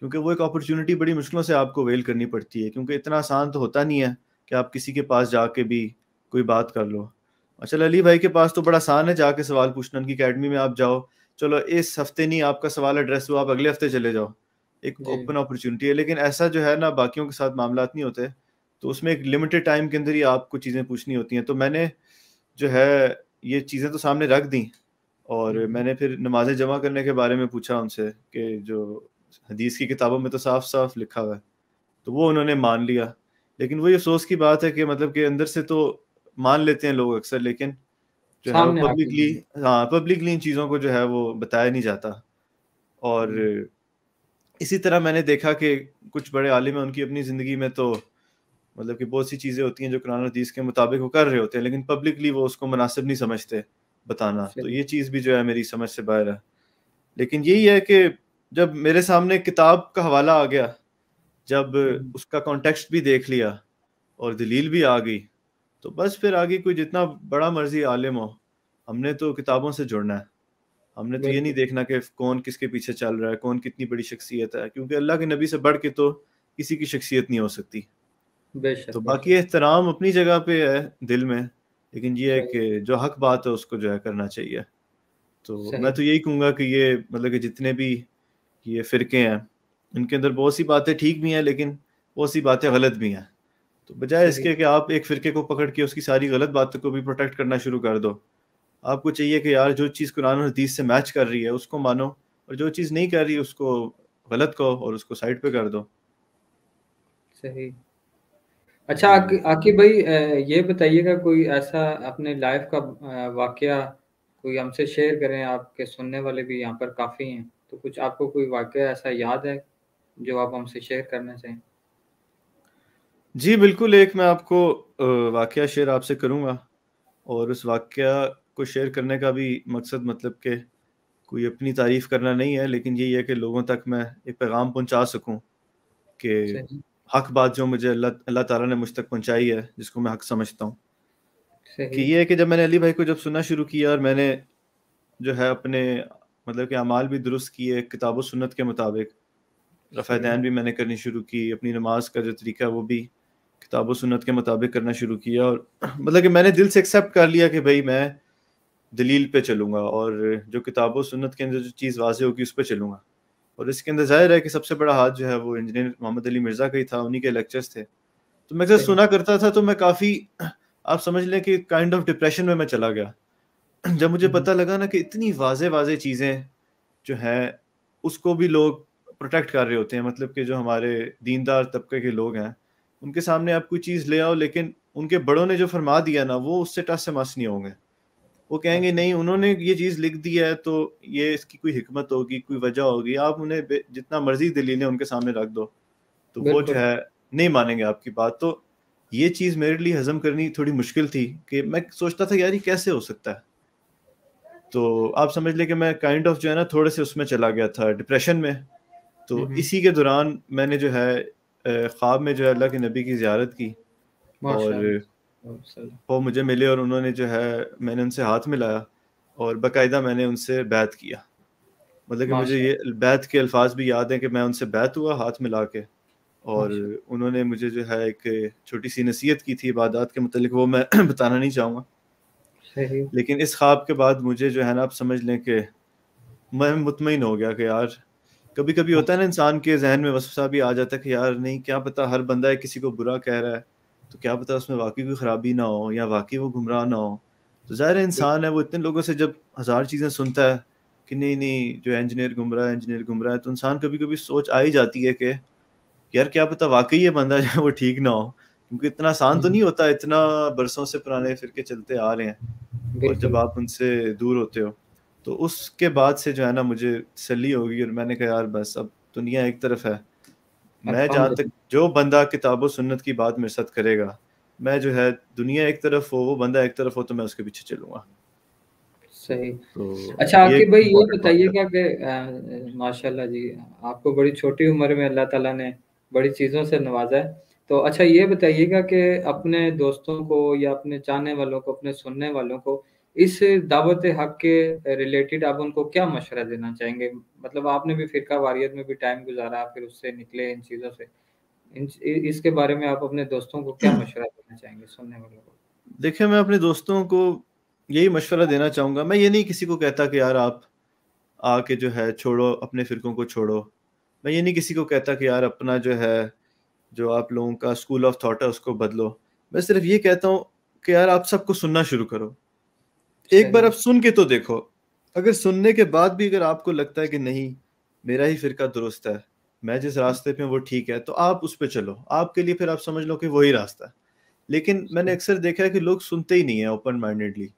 کیونکہ وہ ایک اپرچونٹی بڑی مشکلوں سے آپ کو ویل کرنی پڑتی ہے، کیونکہ اتنا آسان تو ہوتا نہیں ہے کہ آپ کسی کے پاس جا کے بھی کوئی بات کر لو. اچھا، علی بھائی کے پاس تو بڑا آسان ہے جا کے سوال پوچھنا. ان کی اکیڈمی میں آپ جاؤ، چلو اس ہفتے نہیں آپ کا سوال ایڈریس ہوا، آپ اگلے ہفتے چلے جاؤ، ایک اوپن اپرچونٹی ہے. لیکن ایسا جو ہے نا باقیوں کے ساتھ معاملات نہیں ہوتے، تو اس میں ایک لمیٹڈ ٹائم کے اندر ہی آپ کو چیزیں پوچھنی ہوتی ہیں. تو میں نے جو ہے یہ چیزیں تو سامنے رکھ دیں، اور میں نے پھر نمازیں جمع کرنے کے بارے میں پوچھا ان سے کہ جو حدیث کی کتابوں میں تو صاف صاف لکھا ہوا ہے، تو وہ انہوں نے مان لیا. لیکن وہی افسوس کی بات ہے کہ مطلب کہ اندر سے تو مان لیتے ہیں لوگ اکثر، لیکن جو ہے وہ پبلکلی ان چیزوں کو جو ہے وہ بتایا نہیں جاتا. اور اسی طرح میں نے دیکھا کہ کچھ بڑے عالم ہیں، ان کی اپنی زندگی میں تو مطلب کہ بہت سی چیزیں ہوتی ہیں جو قرآن و حدیث کے مطابق وہ کر رہے ہوتے ہیں، لیکن پبلکلی وہ اس کو مناسب نہیں سمجھتے بتانا. تو یہ چیز بھی جو ہے میری سمجھ سے باہر ہے. لیکن یہی ہے کہ جب میرے سامنے کتاب کا حوالہ آ گیا، جب اس کا کانٹیکسٹ بھی دیکھ لیا اور دلیل بھی آ گئی، تو بس پھر آگے کوئی جتنا بڑا مرضی عالم ہو، ہم نے تو کتابوں سے جڑنا ہے. ہم نے تو یہ نہیں دیکھنا کہ کون کس کے پیچھے چل رہا ہے، کون کتنی بڑی شخصیت ہے، کیونکہ اللہ کے نبی سے بڑھ کے تو کسی کی شخصیت نہیں ہو سکتی. تو باقی احترام اپنی جگہ پہ ہے دل میں، لیکن یہ ہے کہ جو حق بات ہے اس کو جو ہے کرنا چاہیے. تو میں تو یہی کہوں گا کہ یہ مطلب کہ جتنے بھی یہ فرقے ہیں ان کے اندر بہت سی باتیں ٹھیک بھی ہیں، لیکن بہت سی باتیں غلط بھی ہیں. تو بجائے اس کے کہ آپ ایک فرقے کو پکڑ کے اس کی ساری غلط باتوں کو بھی پروٹیکٹ کرنا شروع کر دو، آپ کو چاہیے کہ یار جو چیز قرآن و حدیث سے میچ کر رہی ہے اس کو مانو، اور جو چیز نہیں کر رہی اس کو غلط کہو اور اس کو سائڈ پہ کر دو. صحیح. اچھا عاقب بھائی، یہ بتائیے گا کوئی ایسا اپنے لائف کا واقعہ کوئی ہم سے شیئر کریں، آپ کے سننے والے بھی یہاں پر کافی ہیں، تو کچھ آپ کو کوئی واقعہ ایسا یاد ہے جو آپ ہم سے شیئر کرنا چاہیں؟ جی بالکل، ایک میں آپ کو واقعہ شیئر آپ سے کروں گا، اور اس واقعہ کو شیئر کرنے کا بھی مقصد مطلب کہ کوئی اپنی تعریف کرنا نہیں ہے، لیکن یہی ہے کہ لوگوں تک میں ایک پیغام پہنچا سکوں کہ حق بات جو مجھے اللہ تعالیٰ نے مجھ تک پہنچائی ہے، جس کو میں حق سمجھتا ہوں. کہ یہ ہے کہ جب میں نے علی بھائی کو جب سننا شروع کیا اور میں نے جو ہے اپنے مطلب کہ اعمال بھی درست کیے کتاب و سنت کے مطابق، رفع دین بھی میں نے کرنی شروع کی، اپنی نماز کا جو طریقہ ہے وہ بھی کتاب و سنت کے مطابق کرنا شروع کیا، اور مطلب کہ میں نے دل سے ایکسیپٹ کر لیا کہ بھائی میں دلیل پہ چلوں گا، اور جو کتاب و سنت کے اندر جو چیز واضح ہوگی اس پہ چلوں گا. اور اس کے اندر ظاہر ہے کہ سب سے بڑا ہاتھ جو ہے وہ انجینئر محمد علی مرزا کا ہی تھا، انہی کے لیکچرز تھے. تو میں جب سنا کرتا تھا تو میں کافی، آپ سمجھ لیں کہ کائنڈ آف ڈپریشن میں چلا گیا، جب مجھے پتہ لگا نا کہ اتنی واضح چیزیں جو ہیں اس کو بھی لوگ پروٹیکٹ کر رہے ہوتے ہیں. مطلب کہ جو ہمارے دیندار طبقے کے لوگ ہیں ان کے سامنے آپ کوئی چیز لے آؤ، لیکن ان کے بڑوں نے جو فرما دیا نا وہ اس سے ٹس سے مس نہیں ہوں گے. وہ کہیں گے نہیں انہوں نے یہ چیز لکھ دی ہے تو یہ اس کی کوئی حکمت ہوگی، کوئی وجہ ہوگی. آپ انہیں جتنا مرضی دلیلیں ان کے سامنے رکھ دو تو وہ جو ہے نہیں مانیں گے آپ کی بات. تو یہ چیز میرے لیے ہضم کرنی تھوڑی مشکل تھی کہ میں سوچتا تھا یار یہ کیسے ہو سکتا ہے. تو آپ سمجھ لیں کہ میں کائنڈ آف جو ہے نا تھوڑے سے اس میں چلا گیا تھا, ڈپریشن میں. تو اسی کے دوران میں نے جو ہے خواب میں جو ہے اللہ کے نبی کی زیارت کی, اور وہ مجھے ملے, اور انہوں نے جو ہے میں نے ان سے ہاتھ ملایا, اور باقاعدہ میں نے ان سے بیعت کیا. مطلب کہ مجھے یہ بیعت کے الفاظ بھی یاد ہیں کہ میں ان سے بیعت ہوا ہاتھ ملا کے, اور انہوں نے مجھے جو ہے ایک چھوٹی سی نصیحت کی تھی عبادات کے متعلق, وہ میں بتانا نہیں چاہوں گا. لیکن اس خواب کے بعد مجھے جو ہے نا آپ سمجھ لیں کہ میں مطمئن ہو گیا کہ یار کبھی کبھی ہوتا ہے نا انسان کے ذہن میں وسوسہ بھی آ جاتا ہے کہ یار نہیں, کیا پتہ ہر بندہ کسی کو برا کہہ رہا ہے, تو کیا پتہ اس میں واقعی کوئی خرابی نہ ہو, یا واقعی وہ گمراہ نہ ہو. تو ظاہر انسان ہے, وہ اتنے لوگوں سے جب ہزار چیزیں سنتا ہے کہ نہیں جو انجینئر گمراہ ہے, تو انسان کبھی کبھی سوچ آ ہی جاتی ہے کہ یار کیا پتہ واقعی یہ بندہ جو ہے وہ ٹھیک نہ ہو, کیونکہ اتنا آسان تو نہیں ہوتا, اتنا برسوں سے پرانے فرقے چلتے آ رہے ہیں, اور جب آپ ان سے دور ہوتے ہو. تو اس کے بعد سے جو ہے نا مجھے تسلی ہوگی, اور میں نے کہا یار بس اب دنیا ایک طرف ہے, میں جہاں تک جو بندہ کتاب و سنت کی بات میرے ساتھ کرے گا, میں جو ہے دنیا ایک طرف ہو وہ بندہ ایک طرف ہو, تو میں اس کے پیچھے چلوں گا. صحیح. اچھا عاقب بھائی یہ بتائیے گا کہ ماشاءاللہ جی آپ کو بڑی چھوٹی عمر میں اللہ تعالیٰ نے بڑی چیزوں سے نوازا ہے, تو اچھا یہ بتائیے گا کہ اپنے دوستوں کو یا اپنے چاہنے والوں کو, اپنے سننے والوں کو اس دعوت حق کے ریلیٹڈ آپ ان کو کیا مشورہ دینا چاہیں گے؟ مطلب آپ نے بھی فرقہ واریت میں بھی ٹائم گزارا, پھر اس سے نکلے ان چیزوں سے, اس کے بارے میں آپ اپنے دوستوں کو کیا مشورہ دینا چاہیں گے, سننے والوں کو؟ دیکھیں میں اپنے دوستوں کو یہی مشورہ دینا چاہوں گا, میں یہ نہیں کسی کو کہتا کہ یار آپ آ کے جو ہے چھوڑو اپنے فرقوں کو چھوڑو, میں یہ نہیں کسی کو کہتا کہ یار اپنا جو ہے جو آپ لوگوں کا اسکول آف تھاٹ ہے اس کو بدلو. میں صرف یہ کہتا ہوں کہ یار آپ سب کو سننا شروع کرو, ایک بار آپ سن کے تو دیکھو, اگر سننے کے بعد بھی اگر آپ کو لگتا ہے کہ نہیں میرا ہی فرقہ درست ہے, میں جس راستے پہ وہ ٹھیک ہے, تو آپ اس پہ چلو, آپ کے لیے پھر آپ سمجھ لو کہ وہی راستہ ہے. لیکن میں نے اکثر دیکھا ہے کہ لوگ سنتے ہی نہیں ہیں اوپن مائنڈیڈلی.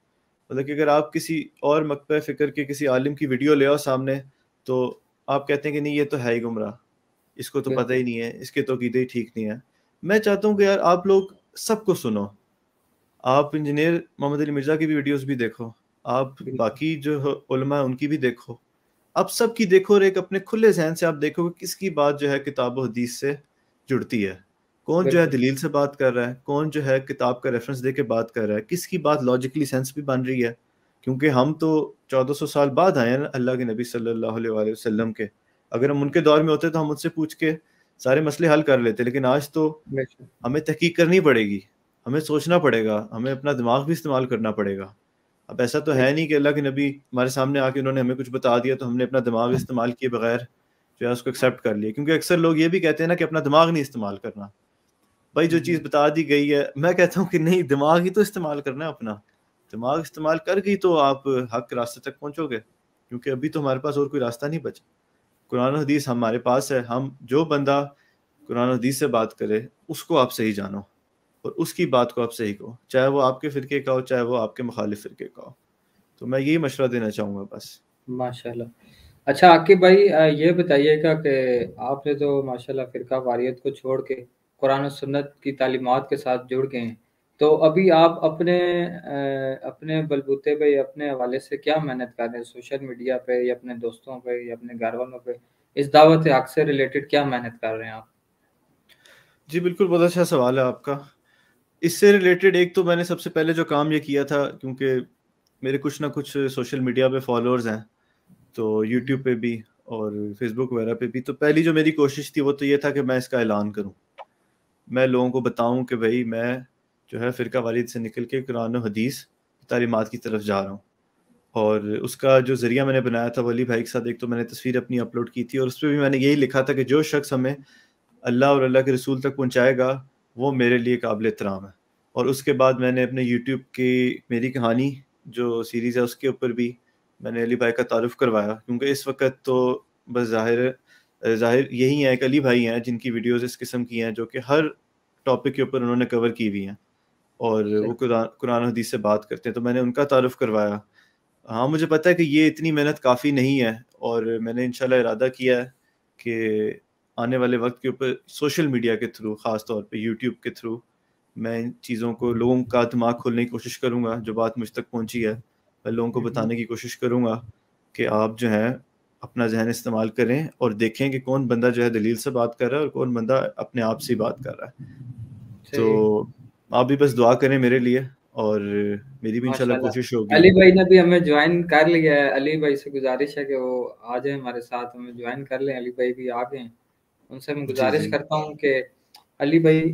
مطلب کہ اگر آپ کسی اور مکتبہ فکر کے کسی عالم کی ویڈیو لے آؤ سامنے, تو آپ کہتے ہیں کہ نہیں یہ تو ہے ہی گمراہ, اس کو تو پتہ ہی نہیں ہے, اس کے تو عقیدے ہی ٹھیک نہیں ہے. میں چاہتا ہوں کہ یار آپ لوگ سب کو سنو, آپ انجینئر محمد علی مرزا کی بھی ویڈیوز بھی دیکھو, آپ باقی جو علماء ان کی بھی دیکھو, آپ سب کی دیکھو, اور ایک اپنے کھلے ذہن سے آپ دیکھو کہ کس کی بات جو ہے کتاب و حدیث سے جڑتی ہے, کون جو ہے دلیل سے بات کر رہا ہے, کون جو ہے کتاب کا ریفرنس دے کے بات کر رہا ہے, کس کی بات لاجیکلی سینس بھی بن رہی ہے. کیونکہ ہم تو 1400 سال بعد آئے ہیں اللہ کے نبی صلی اللہ علیہ وآلہ وسلم کے, اگر ہم ان کے دور میں ہوتے تو ہم ان سے پوچھ کے سارے مسئلے حل کر لیتے, لیکن آج تو ہمیں تحقیق کرنی پڑے گی, ہمیں سوچنا پڑے گا, ہمیں اپنا دماغ بھی استعمال کرنا پڑے گا. اب ایسا تو ہے نہیں کہ اللہ کے نبی ہمارے سامنے آ کے انہوں نے ہمیں کچھ بتا دیا تو ہم نے اپنا دماغ استعمال کیے بغیر جو ہے اس کو ایکسیپٹ کر لیا. کیونکہ اکثر لوگ یہ بھی کہتے ہیں نا کہ اپنا دماغ نہیں استعمال کرنا. بھائی جو چیز بتا دی گئی ہے, میں کہتا ہوں کہ نہیں, دماغ ہی تو استعمال کرنا ہے, اپنا دماغ استعمال کر گئی تو آپ حق راستے تک پہنچو گے. کیونکہ ابھی تو ہمارے پاس اور کوئی راستہ نہیں بچا, قرآن و حدیث ہمارے پاس ہے, ہم جو بندہ قرآن و حدیث سے بات کرے اس کو آپ صحیح جانو, اور اس کی بات کو آپ صحیح کہو, چاہے وہ آپ کے فرقے کا ہو چاہے وہ آپ کے مخالف فرقے کا ہو. تو میں یہی مشورہ دینا چاہوں گا بس. ماشاءاللہ. اچھا عاقب بھائی یہ بتائیے گا کہ آپ نے تو ماشاءاللہ فرقہ واریت کو چھوڑ کے قرآن و سنت کی تعلیمات کے ساتھ جڑ گئے ہیں, تو ابھی آپ اپنے بلبوتے پہ یا اپنے حوالے سے کیا محنت کر رہے ہیں, سوشل میڈیا پہ یا اپنے دوستوں پہ یا اپنے گھر والوں پہ, اس دعوت حق سے ریلیٹڈ کیا محنت کر رہے ہیں آپ؟ جی بالکل, بہت اچھا سوال ہے آپ کا. اس سے ریلیٹڈ ایک تو میں نے سب سے پہلے جو کام یہ کیا تھا, کیونکہ میرے کچھ نہ کچھ سوشل میڈیا پہ فالوورز ہیں, تو یوٹیوب پہ بھی اور فیس بک وغیرہ پہ بھی, تو پہلی جو میری کوشش تھی وہ تو یہ تھا کہ میں اس کا اعلان کروں, میں لوگوں کو بتاؤں کہ بھائی میں جو ہے فرقہ واریت سے نکل کے قرآن و حدیث تعلیمات کی طرف جا رہا ہوں. اور اس کا جو ذریعہ میں نے بنایا تھا ولی بھائی کے ساتھ, ایک تو میں نے تصویر اپنی اپلوڈ کی تھی, اور اس پہ بھی میں نے یہی لکھا تھا کہ جو شخص ہمیں اللہ اور اللہ کے رسول تک پہنچائے گا وہ میرے لیے قابل احترام ہے. اور اس کے بعد میں نے اپنے یوٹیوب کی میری کہانی جو سیریز ہے اس کے اوپر بھی میں نے علی بھائی کا تعارف کروایا, کیونکہ اس وقت تو بس ظاہر یہی ہیں, ایک علی بھائی ہیں جن کی ویڈیوز اس قسم کی ہیں جو کہ ہر ٹاپک کے اوپر انہوں نے کور کی ہوئی ہیں, اور وہ قرآن حدیث سے بات کرتے ہیں, تو میں نے ان کا تعارف کروایا. ہاں مجھے پتہ ہے کہ یہ اتنی محنت کافی نہیں ہے, اور میں نے انشاءاللہ ارادہ کیا ہے کہ آنے والے وقت کے اوپر سوشل میڈیا کے تھرو, خاص طور پہ یوٹیوب کے تھرو, میں ان چیزوں کو لوگوں کا دماغ کھولنے کی کوشش کروں گا. جو بات مجھ تک پہنچی ہے میں لوگوں کو بتانے کی کوشش کروں گا کہ آپ جو ہے اپنا ذہن استعمال کریں اور دیکھیں کہ کون بندہ جو ہے دلیل سے بات کر رہا ہے اور کون بندہ اپنے آپ سے بات کر رہا ہے. تو آپ بھی بس دعا کریں میرے لیے, اور میری بھی انشاءاللہ کوشش ہوگی. علی بھائی نے بھی ہمیں جوائن کر لیا ہے. علی بھائی سے گزارش ہے کہ وہ آ جائیں ہمارے ساتھ, ہمیں جوائن کر لیں. علی بھائی بھی آ گئے, ان سے میں گزارش کرتا ہوں کہ علی بھائی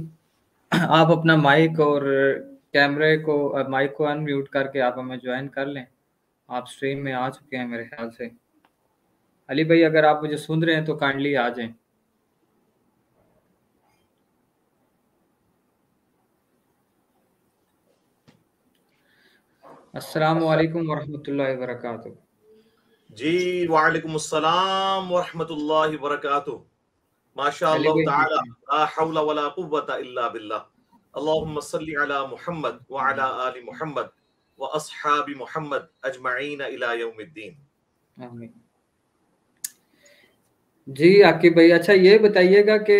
آپ اپنا مائک اور کیمرے کو, مائک کو ان میوٹ کر کے آپ ہمیں جوائن کر لیں. آپ سٹریم میں آ چکے ہیں میرے خیال سے. علی بھائی اگر آپ مجھے سن رہے ہیں تو کائنڈلی آ جائیں. السلام علیکم ورحمۃ اللہ وبرکاتہ. جی وعلیکم السلام ورحمۃ اللہ وبرکاتہ. ماشاء اللہ تعالی لا حول ولا قوة الا باللہ. اللہم صلی علی محمد وعلی آل محمد واصحاب محمد اجمعین الی یوم الدین. آمین. جی عاقب بھائی, اچھا یہ بتائیے گا کہ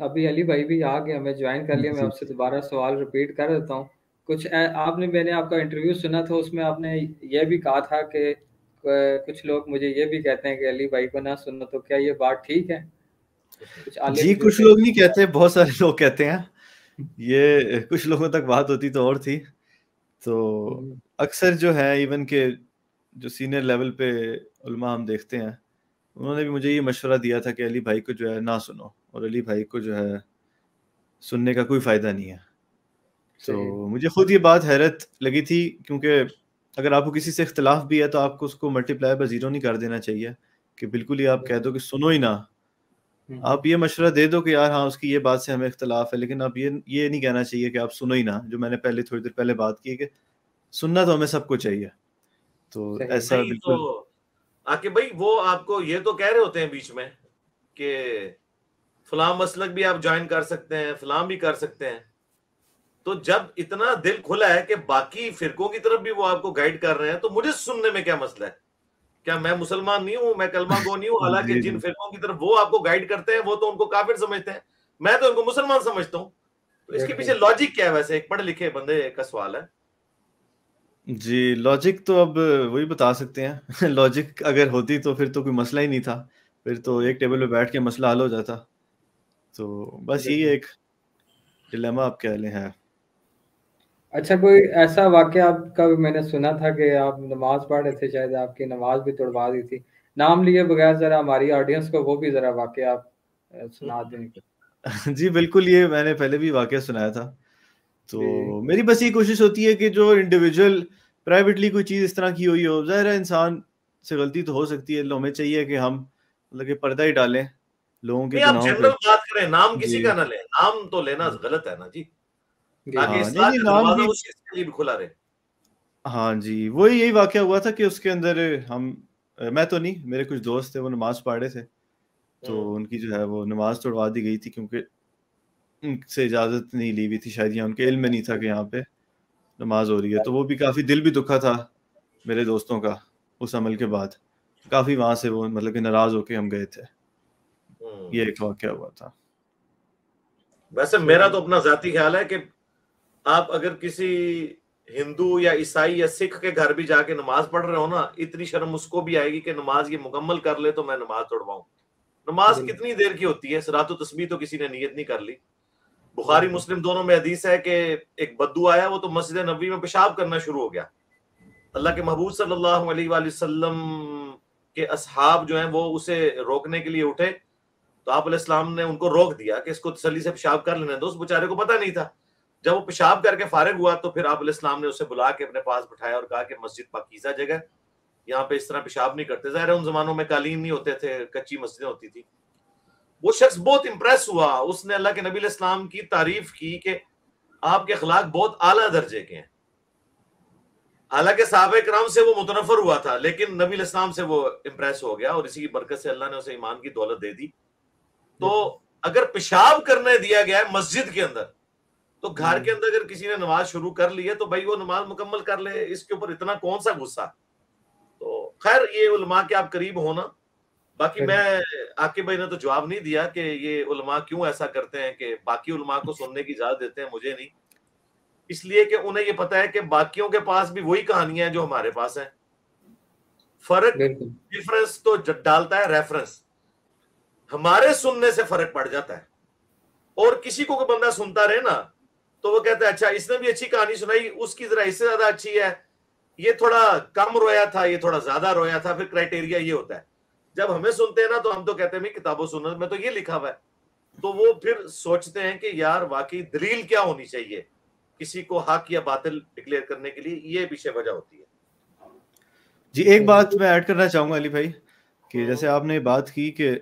ابھی علی بھائی بھی آ گئے, ہمیں جوائن کر لیا. میں آپ سے دوبارہ سوال ریپیٹ کر دیتا ہوں. کچھ آپ نے, میں نے آپ کا انٹرویو سنا تھا, اس میں آپ نے یہ بھی کہا تھا کہ کچھ لوگ مجھے یہ بھی کہتے ہیں کہ علی بھائی کو نہ سنو, تو کیا یہ بات ٹھیک ہے؟ جی کچھ لوگ نہیں کہتے, بہت سارے لوگ کہتے ہیں. یہ کچھ لوگوں تک بات ہوتی تو اور تھی. تو اکثر جو ہے ایون کہ جو سینئر لیول پہ علماء ہم دیکھتے ہیں, انہوں نے بھی مجھے یہ مشورہ دیا تھا کہ علی بھائی کو جو ہے نہ سنو, اور علی بھائی کو جو ہے سننے کا کوئی فائدہ نہیں ہے. تو مجھے خود یہ بات حیرت لگی تھی, کیونکہ اگر آپ کو کسی سے اختلاف بھی ہے تو آپ کو اس کو ملٹی پلائی بائی 0 نہیں کر دینا چاہیے کہ بالکل ہی آپ کہہ دو کہ سنو ہی نہ. آپ یہ مشورہ دے دو کہ یار ہاں اس کی یہ بات سے ہمیں اختلاف ہے, لیکن آپ یہ نہیں کہنا چاہیے کہ آپ سنو ہی نہ, جو میں نے پہلے تھوڑی دیر پہلے بات کی کہ سننا تو ہمیں سب کو چاہیے. تو ایسا بالکل. عاقب بھائی وہ آپ کو یہ تو کہہ رہے ہوتے ہیں بیچ میں کہ فلاں مسلک بھی آپ جوائن کر سکتے ہیں, فلاں بھی کر سکتے ہیں. تو جب اتنا دل کھلا ہے کہ باقی فرقوں کی طرف بھی وہ آپ کو گائیڈ کر رہے ہیں, تو مجھے سننے میں کیا مسئلہ ہے؟ کیا میں مسلمان نہیں ہوں, میں کلمہ گو نہیں ہوں؟ حالانکہ جن فرقوں کی طرف وہ آپ کو گائیڈ کرتے ہیں وہ تو ان کو کافر سمجھتے ہیں, میں تو ان کو مسلمان سمجھتا ہوں. تو اس کے پیچھے لاجک کیا ہے؟ ویسے ایک پڑھے لکھے بندے کا سوال ہے. جی لاجک تو اب وہی بتا سکتے ہیں. لاجک اگر ہوتی تو پھر تو کوئی مسئلہ ہی نہیں تھا, پھر تو ایک ٹیبل پہ بیٹھ کے مسئلہ حل ہو جاتا. تو بس یہی ایک ڈیلیما آپ کہہ لیں ہے. اچھا کوئی ایسا واقعہ آپ کا بھی میں نے سنا تھا کہ آپ نماز پڑھ رہے تھے, شاید آپ کی نماز بھی توڑوا دی تھی. نام لیے بغیر ذرا ہماری آڈینس کو وہ بھی ذرا واقعہ آپ سنا دیں. جی بالکل, یہ میں نے پہلے بھی واقعہ سنایا تھا. تو میری بس یہ کوشش ہوتی ہے کہ جو انڈیویجول پرائیویٹلی کوئی چیز اس طرح کی ہوئی ہو, ظاہر ہے انسان سے غلطی تو ہو سکتی ہے, ہمیں چاہیے کہ ہم مطلب کہ پردہ ہی ڈالیں لوگوں کے گناہوں پہ. آپ جنرل بات کریں, نام کسی کا نہ لیں. نام تو لینا غلط ہے نا جی, تاکہ اصلاح کا دروازہ اس چیز کے لیے بھی کھلا رہے. ہاں جی, وہی یہی واقعہ ہوا تھا کہ اس کے اندر میں تو نہیں, میرے کچھ دوست تھے وہ نماز پڑھ رہے تھے, تو ان کی جو ہے وہ نماز توڑوا دی گئی تھی, کیونکہ ان سے اجازت نہیں لی ہوئی تھی شاید, یا ان کے علم میں نہیں تھا کہ یہاں پہ نماز ہو رہی ہے. تو وہ بھی کافی دل بھی دکھا تھا میرے دوستوں کا اس عمل کے بعد, کافی وہاں سے وہ مطلب کہ ناراض ہو کے ہم گئے تھے. یہ ایک واقعہ ہوا تھا. ویسے میرا تو اپنا ذاتی خیال ہے کہ آپ اگر کسی ہندو یا عیسائی یا سکھ کے گھر بھی جا کے نماز پڑھ رہے ہو نا, اتنی شرم اس کو بھی آئے گی کہ نماز یہ مکمل کر لے تو میں نماز توڑواؤں. نماز کتنی دیر کی ہوتی ہے؟ صلاۃ و تسبیح تو کسی نے نیت نہیں کر لی. بخاری مسلم دونوں میں حدیث ہے کہ ایک بدو آیا, وہ تو مسجد نبوی میں پیشاب کرنا شروع ہو گیا. اللہ کے محبوب صلی اللہ علیہ وآلہ وسلم کے اصحاب جو ہیں وہ اسے روکنے کے لیے اٹھے, تو آپ علیہ السلام نے ان کو روک دیا کہ اس کو تسلی سے پیشاب کر لینے دو. اس بیچارے کو پتہ نہیں تھا. جب وہ پیشاب کر کے فارغ ہوا تو پھر آپ علیہ السلام نے اسے بلا کے اپنے پاس بٹھایا اور کہا کہ مسجد پاکیزہ جگہ, یہاں پہ اس طرح پیشاب نہیں کرتے. ظاہر ہے ان زمانوں میں قالین نہیں ہوتے تھے, کچی مسجدیں ہوتی تھی. وہ شخص بہت امپریس ہوا, اس نے اللہ کے نبی علیہ السلام کی تعریف کی کہ آپ کے اخلاق بہت اعلیٰ درجے کے ہیں. حالانکہ صحابہ کرام سے وہ متنفر ہوا تھا, لیکن نبی علیہ السلام سے وہ امپریس ہو گیا, اور اسی کی برکت سے اللہ نے اسے ایمان کی دولت دے دی. تو اگر پیشاب کرنے دیا گیا ہے مسجد کے اندر, تو گھر کے اندر اگر کسی نے نماز شروع کر لی ہے تو بھائی وہ نماز مکمل کر لے, اس کے اوپر اتنا کون سا غصہ. تو خیر یہ علماء کے آپ قریب ہونا. باقی میں عاقب بھائی نے تو جواب نہیں دیا کہ یہ علماء کیوں ایسا کرتے ہیں کہ باقی علماء کو سننے کی اجازت دیتے ہیں, مجھے نہیں. اس لیے کہ انہیں یہ پتا ہے کہ باقیوں کے پاس بھی وہی کہانیاں ہیں جو ہمارے پاس ہیں. فرق ڈفرنس تو ڈالتا ہے ریفرنس. ہمارے سننے سے فرق پڑ جاتا ہے, اور کسی کو بندہ سنتا رہے نا تو وہ کہتا ہے اچھا اس نے بھی اچھی کہانی سنائی, اس کی ذرا اس سے زیادہ اچھی ہے, یہ تھوڑا کم رویا تھا, یہ تھوڑا زیادہ رویا تھا. پھر کرائٹیریا یہ ہوتا ہے, جب ہمیں سنتے ہیں نا تو ہم تو کہتے ہیں کتاب و سنت میں تو یہ لکھا ہوا ہے, تو وہ پھر سوچتے ہیں کہ یار واقعی دلیل کیا ہونی چاہیے کسی کو حق یا باطل ڈکلیئر کرنے کے لیے, یہ پیچھے وجہ ہوتی ہے. جی ایک بات میں ایڈ کرنا چاہوں گا علی بھائی, کہ جیسے آپ نے بات کی کہ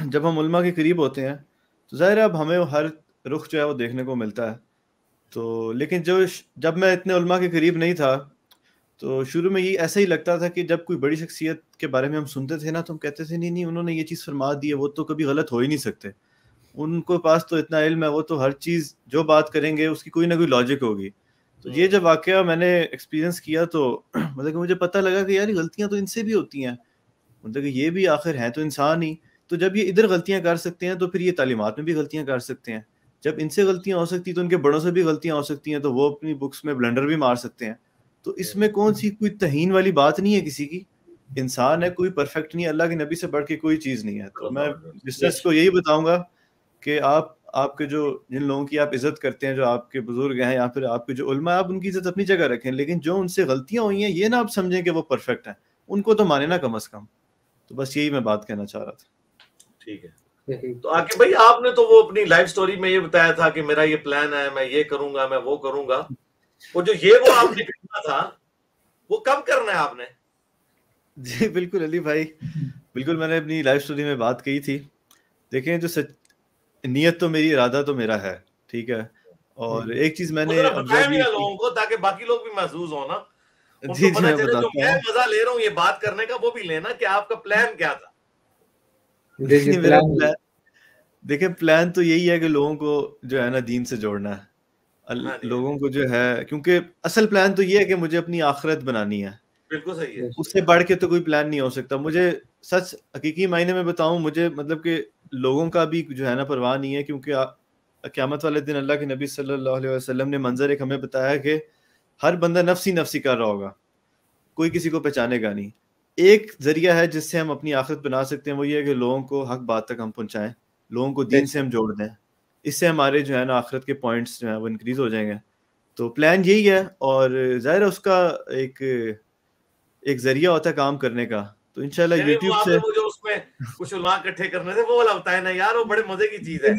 جب ہم علماء کے قریب ہوتے ہیں تو ظاہر ہے اب ہمیں ہر رخ جو ہے وہ دیکھنے کو ملتا ہے. تو لیکن جب میں اتنے علماء کے قریب نہیں تھا تو شروع میں یہ ایسا ہی لگتا تھا کہ جب کوئی بڑی شخصیت کے بارے میں ہم سنتے تھے نا تو ہم کہتے تھے نہیں انہوں نے یہ چیز فرما دی ہے, وہ تو کبھی غلط ہو ہی نہیں سکتے, ان کو پاس تو اتنا علم ہے, وہ تو ہر چیز جو بات کریں گے اس کی کوئی نہ کوئی لاجک ہوگی. تو یہ جب واقعہ میں نے ایکسپیرینس کیا تو مطلب کہ مجھے پتہ لگا کہ یار غلطیاں تو ان سے بھی ہوتی ہیں, مطلب کہ یہ بھی آخر ہیں تو انسان ہی, تو جب یہ ادھر غلطیاں کر سکتے ہیں تو پھر یہ تعلیمات میں بھی غلطیاں کر سکتے ہیں. جب ان سے غلطیاں ہو سکتی تو ان کے بڑوں سے بھی غلطیاں ہو سکتی ہیں, تو وہ اپنی بکس میں بلنڈر بھی مار سکتے ہیں. تو اس میں کون سی کوئی توہین والی بات نہیں ہے کسی کی, انسان ہے, کوئی پرفیکٹ نہیں ہے, اللہ کے نبی سے بڑھ کے کوئی چیز نہیں ہے. تو میں بزنس کو یہی بتاؤں گا کہ آپ کے جو جن لوگوں کی آپ عزت کرتے ہیں, جو آپ کے بزرگ ہیں یا پھر آپ کے جو علماء, آپ ان کی عزت اپنی جگہ رکھیں, لیکن جو ان سے غلطیاں ہوئی ہیں یہ نہ آپ سمجھیں کہ وہ پرفیکٹ ہیں, ان کو تو مانے نا کم از کم. تو بس یہی میں بات کہنا چاہ رہا تھا. ٹھیک ہے. تو عاقب بھائی آپ نے تو وہ اپنی لائف سٹوری میں یہ بتایا تھا کہ میرا یہ پلان ہے, میں یہ کروں گا, میں وہ کروں گا, وہ جو وہ آپ نے کرنا تھا وہ کب کرنا ہے آپ نے؟ جی بالکل علی بھائی, بالکل میں نے اپنی لائف سٹوری میں بات کی تھی. دیکھیں جو نیت تو میری, ارادہ تو میرا ہے, ٹھیک ہے, اور ایک چیز میں نے بتایا بھی لوگوں کو تاکہ باقی لوگ بھی محظوظ ہو نا, ان جی کو پتہ چلے جو میں مزہ لے رہا ہوں یہ بات کرنے کا وہ بھی لینا کہ آپ کا پلان کیا تھا. میرا پلان, دیکھیں پلان تو یہی ہے کہ لوگوں کو جو ہے نا دین سے جوڑنا ہے, لوگوں کو جو ہے, کیونکہ اصل پلان تو یہ ہے کہ مجھے اپنی آخرت بنانی ہے. بالکل صحیح ہے, اس سے بڑھ کے تو کوئی پلان نہیں ہو سکتا. مجھے سچ حقیقی معنی میں بتاؤں, مجھے مطلب کہ لوگوں کا بھی جو ہے نا پرواہ نہیں ہے, کیونکہ قیامت والے دن اللہ کے نبی صلی اللہ علیہ وسلم نے منظر ایک ہمیں بتایا کہ ہر بندہ نفسی نفسی کر رہا ہوگا, کوئی کسی کو پہچانے گا نہیں. ایک ذریعہ ہے جس سے ہم اپنی آخرت بنا سکتے ہیں, وہ یہ ہے کہ لوگوں کو حق بات تک ہم پہنچائیں, لوگوں کو دین سے ہم جوڑ دیں. اس سے ہمارے جو ہے نا آخرت کے پوائنٹس جو ہیں وہ انکریز ہو جائیں گے. تو پلان یہی ہے, اور ظاہر ہے اس کا ایک ذریعہ ہوتا ہے کام کرنے کا. تو انشاءاللہ یوٹیوب سے وہ جو اس میں کچھ علماء اکٹھے کرنے تھے وہ والا ہوتا ہے نا یار, وہ بڑے مزے کی چیز ہے.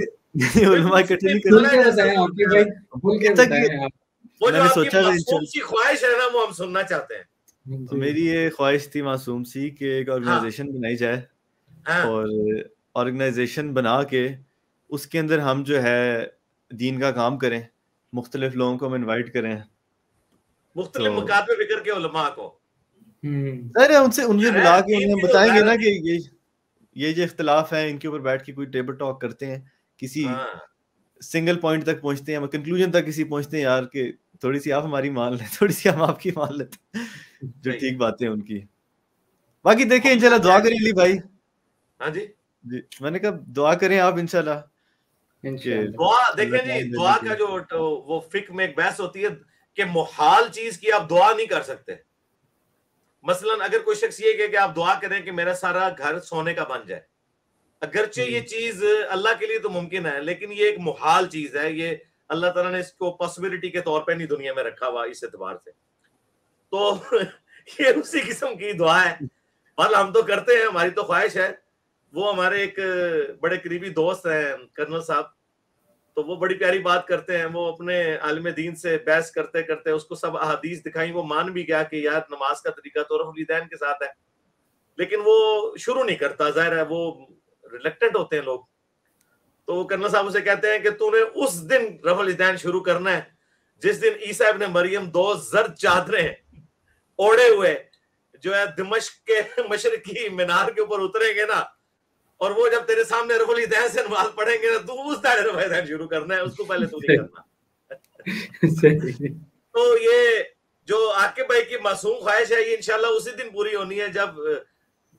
علماء اکٹھے نہیں کرنے, وہ جو آپ کی معصوم سی خواہش ہے نا وہ ہم سننا چاہتے ہیں. میری یہ خواہش تھی معصوم سی کہ ایک آرگنائزیشن بنائی جائے, اور آرگنائزیشن بنا کے اس کے اندر ہم جو ہے دین کا کام کریں, مختلف لوگوں کو ہم انوائٹ کریں, مختلف مکاتب فکر کے علماء کو, ان سے بلا کے انہیں بتائیں گے نا کہ یہ جو اختلاف ہیں ان کے اوپر بیٹھ کے کوئی ٹیبل ٹاک کرتے ہیں, کسی سنگل پوائنٹ تک پہنچتے ہیں, کنکلوژن تک کسی پہنچتے ہیں یار کہ تھوڑی سی آپ ہماری مان لیں, تھوڑی سی ہم آپ کی مان لیتے ہیں, جو ٹھیک باتیں ان کی. باقی دیکھیں انشاءاللہ دعا کریں علی بھائی. ہاں جی میں نے کہا دعا کریں آپ انشاءاللہ. دعا دیکھیں جی, دعا کا جو وہ فقہ میں ایک بحث ہوتی ہے کہ محال چیز کی آپ دعا نہیں کر سکتے. مثلا اگر کوئی شخص یہ کہے کہ آپ دعا کریں کہ میرا سارا گھر سونے کا بن جائے, اگرچہ یہ چیز اللہ کے لیے تو ممکن ہے لیکن یہ ایک محال چیز ہے, یہ اللہ تعالیٰ نے اس کو پاسبلٹی کے طور پہ نہیں دنیا میں رکھا ہوا اس اعتبار سے, تو یہ اسی قسم کی دعا ہے. بل ہم تو کرتے ہیں, ہماری تو خواہش ہے. وہ ہمارے ایک بڑے قریبی دوست ہیں کرنل صاحب, تو وہ بڑی پیاری بات کرتے ہیں. وہ اپنے عالم دین سے بحث کرتے کرتے اس کو سب احادیث دکھائیں, وہ مان بھی گیا کہ یار نماز کا طریقہ تو رفع الیدین کے ساتھ ہے, لیکن وہ شروع نہیں کرتا. ظاہر ہے وہ ریلیکٹنٹ ہوتے ہیں لوگ. تو وہ کرنل صاحب اسے کہتے ہیں کہ تو نے اس دن رفع الیدین شروع کرنا ہے جس دن عیسیٰ ابن مریم 2 زرد چادریں اوڑے ہوئے جو ہے دمشق کے مشرقی مینار کے اوپر اتریں گے نا, اور وہ جب تیرے سامنے رفع الیدین سے نماز پڑھیں گے نا, تو اس دائرے رفع الیدین شروع کرنا ہے, اس کو پہلے تو نہیں کرنا. تو یہ جو عاقب بھائی کی معصوم خواہش ہے یہ انشاءاللہ اسی دن پوری ہونی ہے جب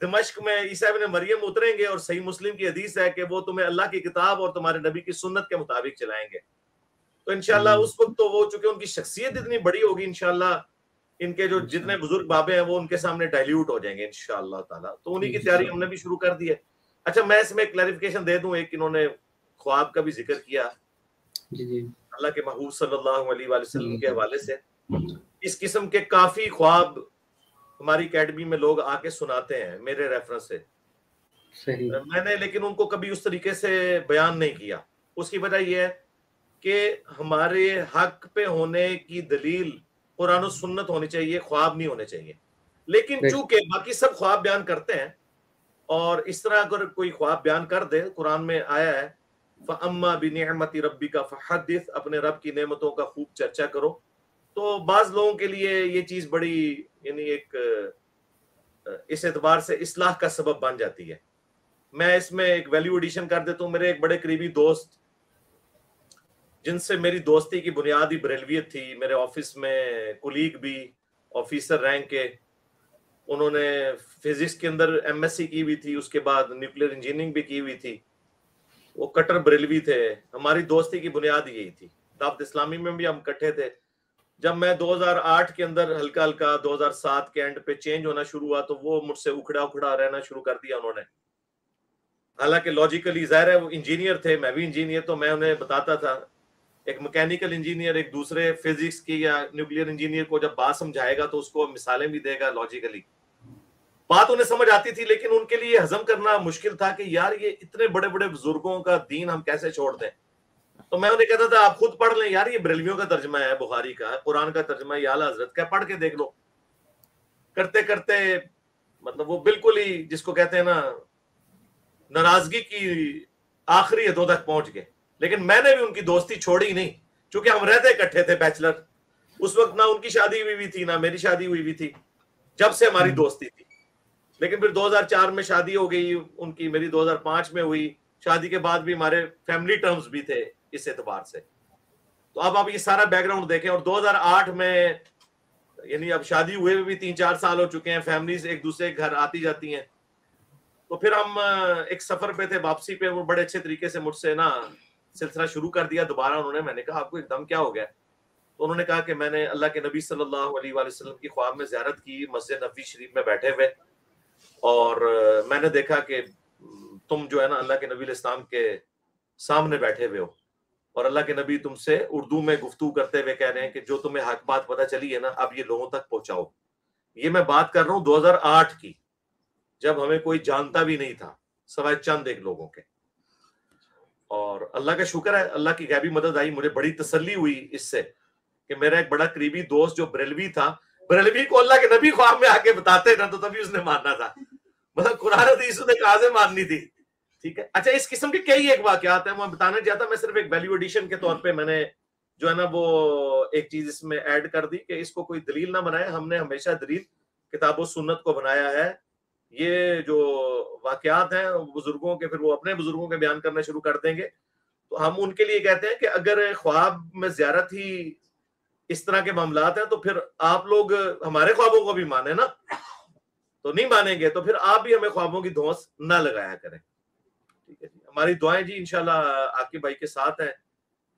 دمشق میں عیسیٰ ابن مریم اتریں گے, اور صحیح مسلم کی حدیث ہے کہ وہ تمہیں اللہ کی کتاب اور تمہارے نبی کی سنت کے مطابق چلائیں گے. تو تو انشاءاللہ اس وقت تو وہ چونکہ ان کی شخصیت اتنی بڑی ہوگی انشاءاللہ ان کے جو جتنے بزرگ بابے ہیں وہ ان کے سامنے ڈائلیوٹ ہو جائیں گے انشاءاللہ تعالیٰ. تو انہی کی تیاری ہم نے بھی شروع کر دی ہے. اچھا میں اس میں کلیریفیکیشن دے دوں, ایک انہوں نے خواب کا بھی ذکر کیا اللہ کے محبوب صلی اللہ علیہ وآلہ وسلم کے حوالے سے. اس قسم کے کافی خواب ہماری اکیڈمی میں لوگ آ کے سناتے ہیں میرے ریفرنس سے. میں نے لیکن ان کو کبھی اس طریقے سے بیان نہیں کیا. اس کی وجہ یہ ہے کہ ہمارے حق پہ ہونے کی دلیل قرآن و سنت ہونی چاہیے, خواب نہیں ہونے چاہیے. لیکن چونکہ باقی سب خواب بیان کرتے ہیں, اور اس طرح اگر کوئی خواب بیان کر دے, قرآن میں آیا ہے فَأَمَّا بِنِعْمَةِ رَبِّكَ فَحَدِّثْ, اپنے رب کی نعمتوں کا خوب چرچا کرو. تو بعض لوگوں کے لیے یہ چیز بڑی یعنی ایک اس اعتبار سے اصلاح کا سبب بن جاتی ہے. میں اس میں ایک ویلیو ایڈیشن کر دیتا ہوں. میرے ایک بڑے قریبی دوست جن سے میری دوستی کی بنیاد ہی بریلویت تھی, میرے آفس میں کولیگ بھی, آفیسر رینک کے, انہوں نے فزکس کے اندر ایم ایس سی کی ہوئی تھی, اس کے بعد نیوکلیر انجینئرنگ بھی کی ہوئی تھی. وہ کٹر بریلوی تھے. ہماری دوستی کی بنیاد یہی تھی. دعوت اسلامی میں بھی ہم اکٹھے تھے. جب میں 2008 کے اندر ہلکا ہلکا 2007 کے اینڈ پہ چینج ہونا شروع ہوا تو وہ مجھ سے اکھڑا رہنا شروع کر دیا انہوں نے. حالانکہ لاجیکلی ظاہر ہے وہ انجینئر تھے, میں بھی انجینئر, تو میں انہیں بتاتا تھا ایک میکینیکل انجینئر ایک دوسرے فزکس کی یا نیوکلیر انجینئر کو جب بات سمجھائے گا تو اس کو مثالیں بھی دے گا, لاجیکلی بات انہیں سمجھ آتی تھی. لیکن ان کے لیے ہضم کرنا مشکل تھا کہ یار یہ اتنے بڑے بڑے بزرگوں کا دین ہم کیسے چھوڑ دیں. تو میں انہیں کہتا تھا آپ خود پڑھ لیں یار, یہ بریلویوں کا ترجمہ ہے, بخاری کا, قرآن کا ترجمہ ہے, اعلیٰ حضرت کا, پڑھ کے دیکھ لو. کرتے کرتے مطلب وہ بالکل ہی جس کو کہتے ہیں نا ناراضگی کی آخری حدوں تک پہنچ گئے. لیکن میں نے بھی ان کی دوستی چھوڑی نہیں, چونکہ ہم رہتے اکٹھے تھے بیچلر. اس وقت نہ ان کی شادی ہوئی تھی نہ میری شادی ہوئی تھی جب سے ہماری دوستی تھی. لیکن پھر 2004 میں شادی ہو گئی ان کی, میری 2005 میں ہوئی. شادی کے بعد بھی ہمارے فیملی ٹرمز بھی تھے اس اعتبار سے. تو اب آپ یہ سارا بیک گراؤنڈ دیکھیں. اور 2008 میں یعنی اب شادی ہوئے بھی 3-4 سال ہو چکے ہیں, فیملیز ایک دوسرے کے گھر آتی جاتی ہیں. تو پھر ہم ایک سفر پہ تھے, واپسی پہ وہ بڑے اچھے طریقے سے مجھ سے نا سلسلہ شروع کر دیا دوبارہ انہوں نے. میں نے کہا آپ کو ایک دم کیا ہو گیا؟ تو انہوں نے کہا کہ میں نے اللہ کے نبی صلی اللہ علیہ وآلہ وسلم کی خواب میں زیارت کی, مسجد نبوی شریف میں بیٹھے ہوئے, اور میں نے دیکھا کہ تم جو ہے نا اللہ کے نبی علیہ السلام کے سامنے بیٹھے ہوئے ہو, اور اللہ کے نبی تم سے اردو میں گفتگو کرتے ہوئے کہہ رہے ہیں کہ جو تمہیں حق بات پتہ چلی ہے نا اب یہ لوگوں تک پہنچاؤ. یہ میں بات کر رہا ہوں 2008 کی, جب ہمیں کوئی جانتا بھی نہیں تھا سوائے چند ایک لوگوں کے. اور اللہ کا شکر ہے, اللہ کی غیبی مدد آئی. مجھے بڑی تسلی ہوئی اس سے کہ میرا ایک بڑا قریبی دوست جو بریلوی تھا, بریلوی کو اللہ کے نبی خواب میں آ کے بتاتے نا تو تبھی اس نے ماننا تھا. مطلب قرآن حدیث نے کہاں سے ماننی تھی. ٹھیک ہے. اچھا اس قسم کے کئی ایک واقعات ہیں, میں بتانا چاہتا. میں صرف ایک ویلیو ایڈیشن کے طور پہ میں نے جو ہے نا وہ ایک چیز اس میں ایڈ کر دی کہ اس کو کوئی دلیل نہ بنائے. ہم نے ہمیشہ دلیل کتاب و سنت کو بنایا ہے. یہ جو واقعات ہیں بزرگوں کے, پھر وہ اپنے بزرگوں کے بیان کرنا شروع کر دیں گے. تو ہم ان کے لیے کہتے ہیں کہ اگر خواب میں زیارت ہی اس طرح کے معاملات ہیں تو پھر آپ لوگ ہمارے خوابوں کو بھی مانیں نا. تو نہیں مانیں گے تو پھر آپ بھی ہمیں خوابوں کی دھونس نہ لگایا کریں. ٹھیک ہے جی. ہماری دعائیں جی انشاءاللہ عاقب بھائی کے ساتھ ہیں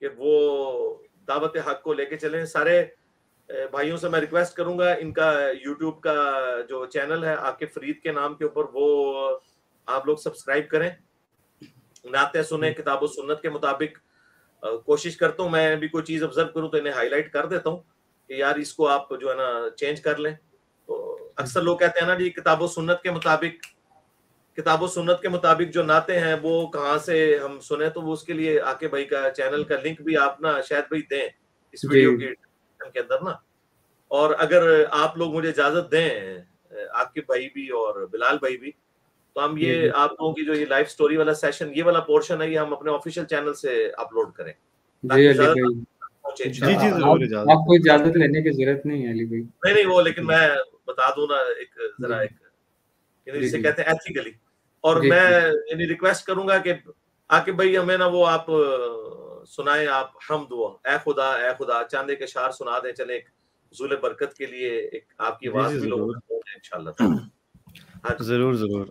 کہ وہ دعوت حق کو لے کے چلیں. سارے بھائیوں سے میں ریکویسٹ کروں گا, ان کا یوٹیوب کا جو چینل ہے عاقب فرید کے نام کے اوپر, وہ آپ لوگ سبسکرائب کریں, نعتیں سنیں کتاب و سنت کے مطابق. کوشش کرتا ہوں میں بھی کوئی چیز آبزرو کروں تو انہیں ہائی لائٹ کر دیتا ہوں کہ یار اس کو آپ جو ہے نا چینج کر لیں. تو اکثر لوگ کہتے ہیں نا جی کتاب و سنت کے مطابق جو نعتیں ہیں وہ کہاں سے ہم سنیں, تو وہ اس کے لیے عاقب بھائی کا چینل کا لنک بھی آپ نا شاید بھائی دیں اس ویڈیو کے اندر نا. اور اگر آپ لوگ مجھے اجازت دیں عاقب بھائی بھی اور بلال بھائی بھی, تو ہم یہ آپ لوگوں کی جو یہ لائف سٹوری والا سیشن یہ والا پورشن ہے یہ ہم اپنے آفیشیل چینل سے اپلوڈ کریں. آپ کو اجازت لینے کی ضرورت نہیں ہے علی بھائی. نہیں وہ لیکن میں بتا دوں نا ایک ذرا ایک جسے کہتے ہیں ایتھیکلی. اور میں یعنی ریکویسٹ کروں گا کہ عاقب بھائی ہمیں نا وہ آپ سنائیں, آپ حمد و اے خدا چاندے کے اشعار سنا دیں. چلیں ایک حصول برکت کے لیے ایک آپ کی آواز بھی لوگوں کو انشاءاللہ. ضرور.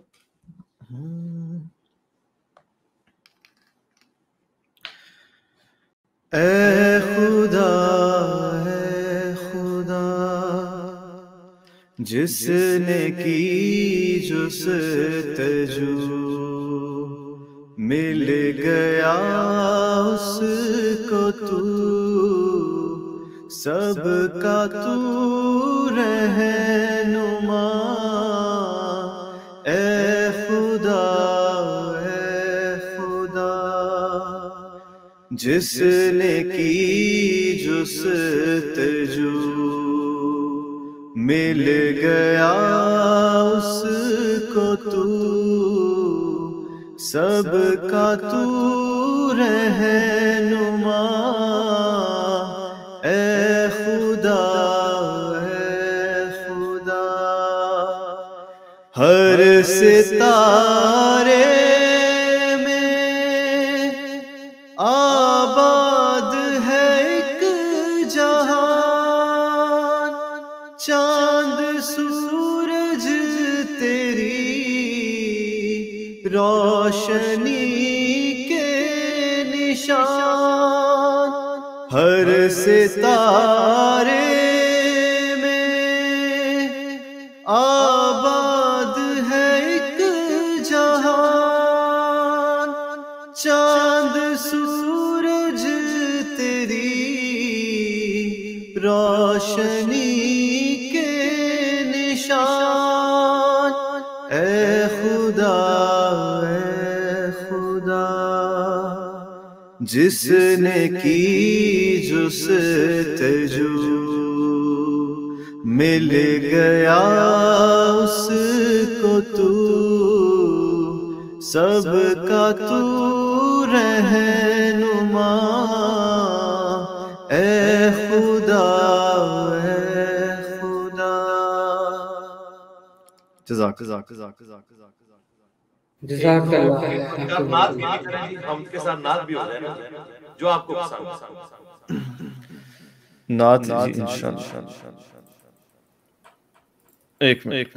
اے جس نے کی جستجو مل گیا اس کو تو، سب کا تو رہنما، اے خدا اے خدا، جس نے کی جستجو مل گیا اس کو تو، سب کا تو رہنما، اے خدا اے خدا، ہر ستارے میں آباد ہے ایک جہان، چاند سورج تیری روشنی کے نشان، ہر ستارے میں آباد ہے ایک جہان، چاند سورج تیری روشنی کے نشان، اے خدا اے خدا، جس نے کی جستجو مل گیا اس کو تو، سب کا تو رہنما، اے خدا اے خدا۔ جزاک جزاک جزاک جزاک جزاک اللہ۔ نعت بھی لکھ رہے ہیں، ہم کے ساتھ نعت بھی ہو جائے نا، جو آپ کو پسند۔ نعت جی انشاءاللہ۔ ایک منٹ،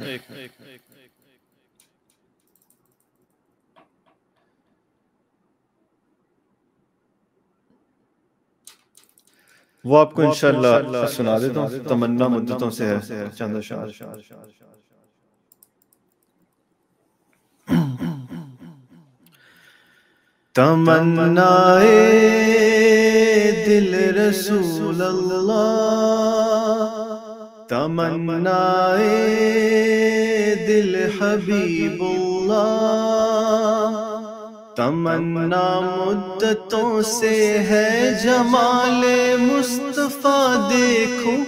وہ آپ کو انشاءاللہ سنا دیتا ہوں، تمنا مدتوں سے ہے چند اشعار۔ تمنائے دل رسول اللہ، تمنائے دل حبیب اللہ، تمنا مدتوں سے ہے جمال مصطفیٰ دیکھوں،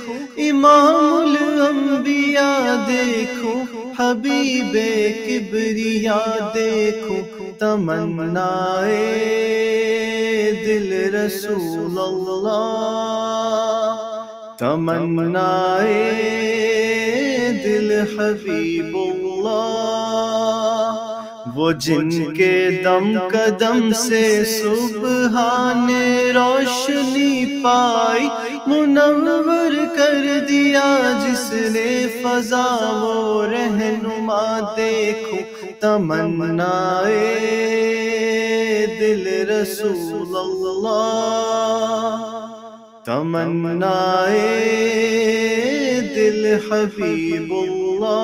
امام الانبیاء دیکھوں، حبیب کبریا دیکھوں، تمنائے دل رسول اللہ، تمنائے دل حبیب اللہ، وہ جن کے دم قدم سے سبحان روشنی پائی، منور کر دیا جس نے فضا وہ رہنما دیکھو، تمنائے دل رسول اللہ، تمنائے دل حبیب اللہ،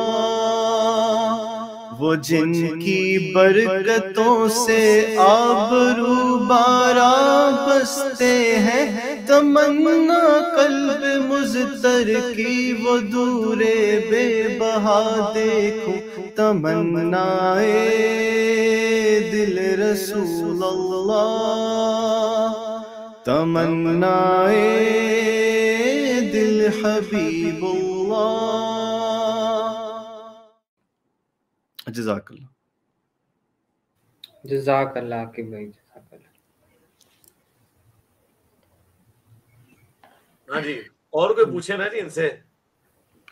وہ جن کی برکتوں سے آبرو بارہ بستے ہیں، تمنا قلب مضطر کی وہ دور بے بہا دیکھو، تمنائے دل رسول اللہ، تمنائے دل حبیب اللہ۔ جزاک اللہ۔ جزاک اللہ کی بھائی، جزاک اللہ۔ ہاں جی، اور کوئی پوچھے نا جی ان سے؟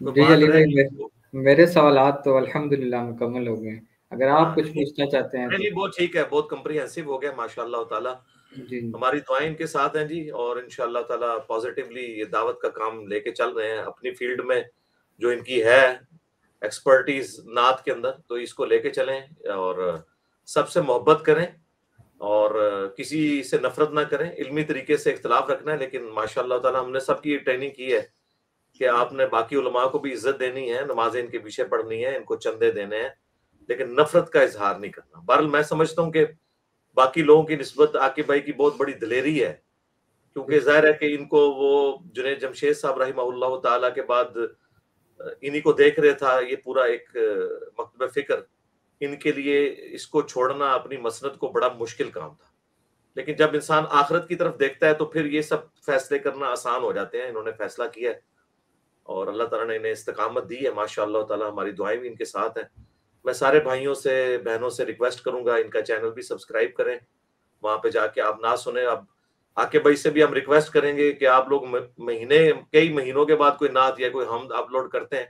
جی علی بھائی، میرے سوالات تو الحمدللہ مکمل ہو گئے، اگر آپ کچھ پوچھنا چاہتے ہیں جی بہت ٹھیک ہے، بہت کمپریہنسو ہو گیا ماشاء اللہ تعالیٰ۔ ہماری دعائیں ان کے ساتھ ہیں جی، اور انشاءاللہ تعالیٰ پازیٹیولی یہ دعوت کا کام لے کے چل رہے ہیں اپنی فیلڈ میں، جو ان کی ہے ایکسپرٹیز نعت کے اندر، تو اس کو لے کے چلیں اور سب سے محبت کریں اور کسی سے نفرت نہ کریں، علمی طریقے سے اختلاف رکھنا ہے، لیکن ماشاء اللہ تعالیٰ ہم نے سب کی ٹریننگ کی ہے کہ آپ نے باقی علماء کو بھی عزت دینی ہے، نمازیں ان کے پیچھے پڑھنی ہے، ان کو چندے دینے ہیں، لیکن نفرت کا اظہار نہیں کرنا۔ بہرحال میں سمجھتا ہوں کہ باقی لوگوں کی نسبت عاقب بھائی کی بہت بڑی دلیری ہے، کیونکہ ظاہر ہے کہ ان کو وہ جنید جمشید صاحب رحمہ اللہ تعالیٰ کے بعد انہی کو دیکھ رہے تھا، یہ پورا ایک مکتب فکر، ان کے لیے اس کو چھوڑنا اپنی مسند کو بڑا مشکل کام تھا، لیکن جب انسان آخرت کی طرف دیکھتا ہے تو پھر یہ سب فیصلے کرنا آسان ہو جاتے ہیں۔ انہوں نے فیصلہ کیا ہے اور اللہ تعالیٰ نے انہیں استقامت دی ہے، ماشاء اللہ تعالیٰ، ہماری دعائیں بھی ان کے ساتھ ہیں۔ میں سارے بھائیوں سے بہنوں سے ریکویسٹ کروں گا ان کا چینل بھی سبسکرائب کریں، وہاں پہ جا کے آپ نہ سنیں۔ اب عاقب بھائی سے بھی ہم ریکویسٹ کریں گے کہ آپ لوگ کئی مہینوں کے بعد کوئی نعت یا کوئی حمد اپلوڈ کرتے ہیں،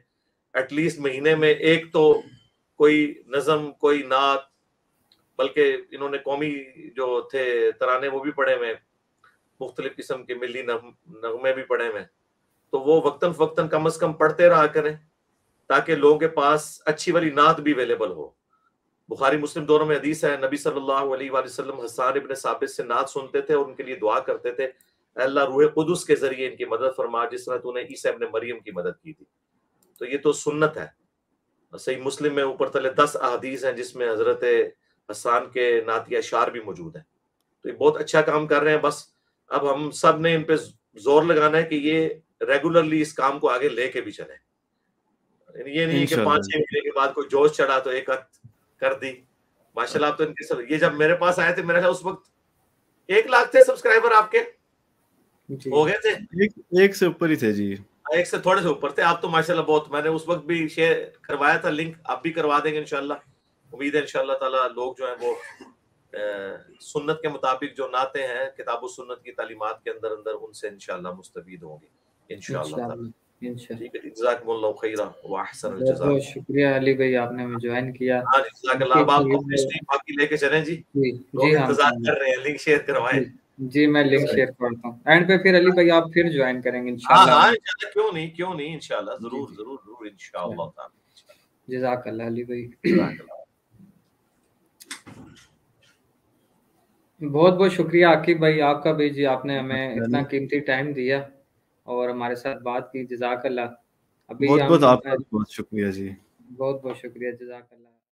ایٹ لیسٹ مہینے میں ایک تو کوئی نظم، کوئی نعت، بلکہ انہوں نے قومی جو تھے ترانے وہ بھی پڑھے ہوئے، مختلف قسم کے ملی نغمے بھی پڑھے ہوئے، تو وہ وقتاً فوقتاً کم از کم پڑھتے رہا کریں تاکہ لوگوں کے پاس اچھی والی نعت بھی اویلیبل ہو۔ بخاری مسلم دونوں میں حدیث ہے، نبی صلی اللہ علیہ وآلہ وسلم حسان ابن ثابت سے نعت سنتے تھے اور ان کے لیے دعا کرتے تھے، اے اللہ روح قدس کے ذریعے ان کی مدد فرما جس طرح تو نے عیسیٰ ابن مریم کی مدد کی تھی۔ تو یہ تو سنت ہے۔ صحیح مسلم میں اوپر تلے 10 احادیث ہیں جس میں حضرت حسان کے نعتیہ اشعار بھی موجود ہیں، تو یہ بہت اچھا کام کر رہے ہیں۔ بس اب ہم سب نے ان پہ زور لگانا ہے کہ یہ ریگولرلی اس کام کو آگے لے کے بھی چلیں، یہ نہیں کہ 5-6 مہینے کے بعد کوئی جوش چڑھا تو ایک ہاتھ کر دی۔ ماشاءاللہ آپ تو ان کے یہ جب میرے پاس آئے تھے میرے خیال اس وقت 1 لاکھ تھے سبسکرائبر آپ کے، ہو گئے تھے 1 سے اوپر ہی تھے جی، 1 سے تھوڑے سے اوپر تھے آپ تو ماشاءاللہ بہت۔ میں نے اس وقت بھی شیئر کروایا تھا لنک، آپ بھی کروا دیں گے انشاءاللہ۔ امید ہے انشاءاللہ تعالیٰ لوگ جو ہیں وہ سنت کے مطابق جو نعتیں ہیں کتاب و سنت کی تعلیمات کے اندر ان سے انشاءاللہ مستفید ہوں گے انشاءاللہ تعالیٰ۔ ٹھیک ہے، جزاکم اللہ خیرا واحسن الجزاء۔ بہت شکریہ علی بھائی، آپ نے ہمیں جوائن کیا۔ ہاں جزاک اللہ۔ اب آپ اپنی اسٹریم باقی لے کے چلیں جی، لوگ انتظار کر رہے ہیں، لنک شیئر کروائیں جی۔ میں لنک شیئر کرتا ہوں اینڈ پہ، پھر علی بھائی آپ پھر جوائن کریں گے انشاءاللہ۔ ہاں انشاءاللہ، کیوں نہیں انشاءاللہ، ضرور انشاءاللہ تعالی۔ جزاک اللہ علی بھائی، بہت بہت شکریہ عاقب بھائی آپ کا بھی جی، آپ نے ہمیں اتنا قیمتی ٹائم دیا اور ہمارے ساتھ بات کی، جزاک اللہ۔ ابھی بہت آپ کا بہت شکریہ جی، بہت شکریہ، جزاک اللہ۔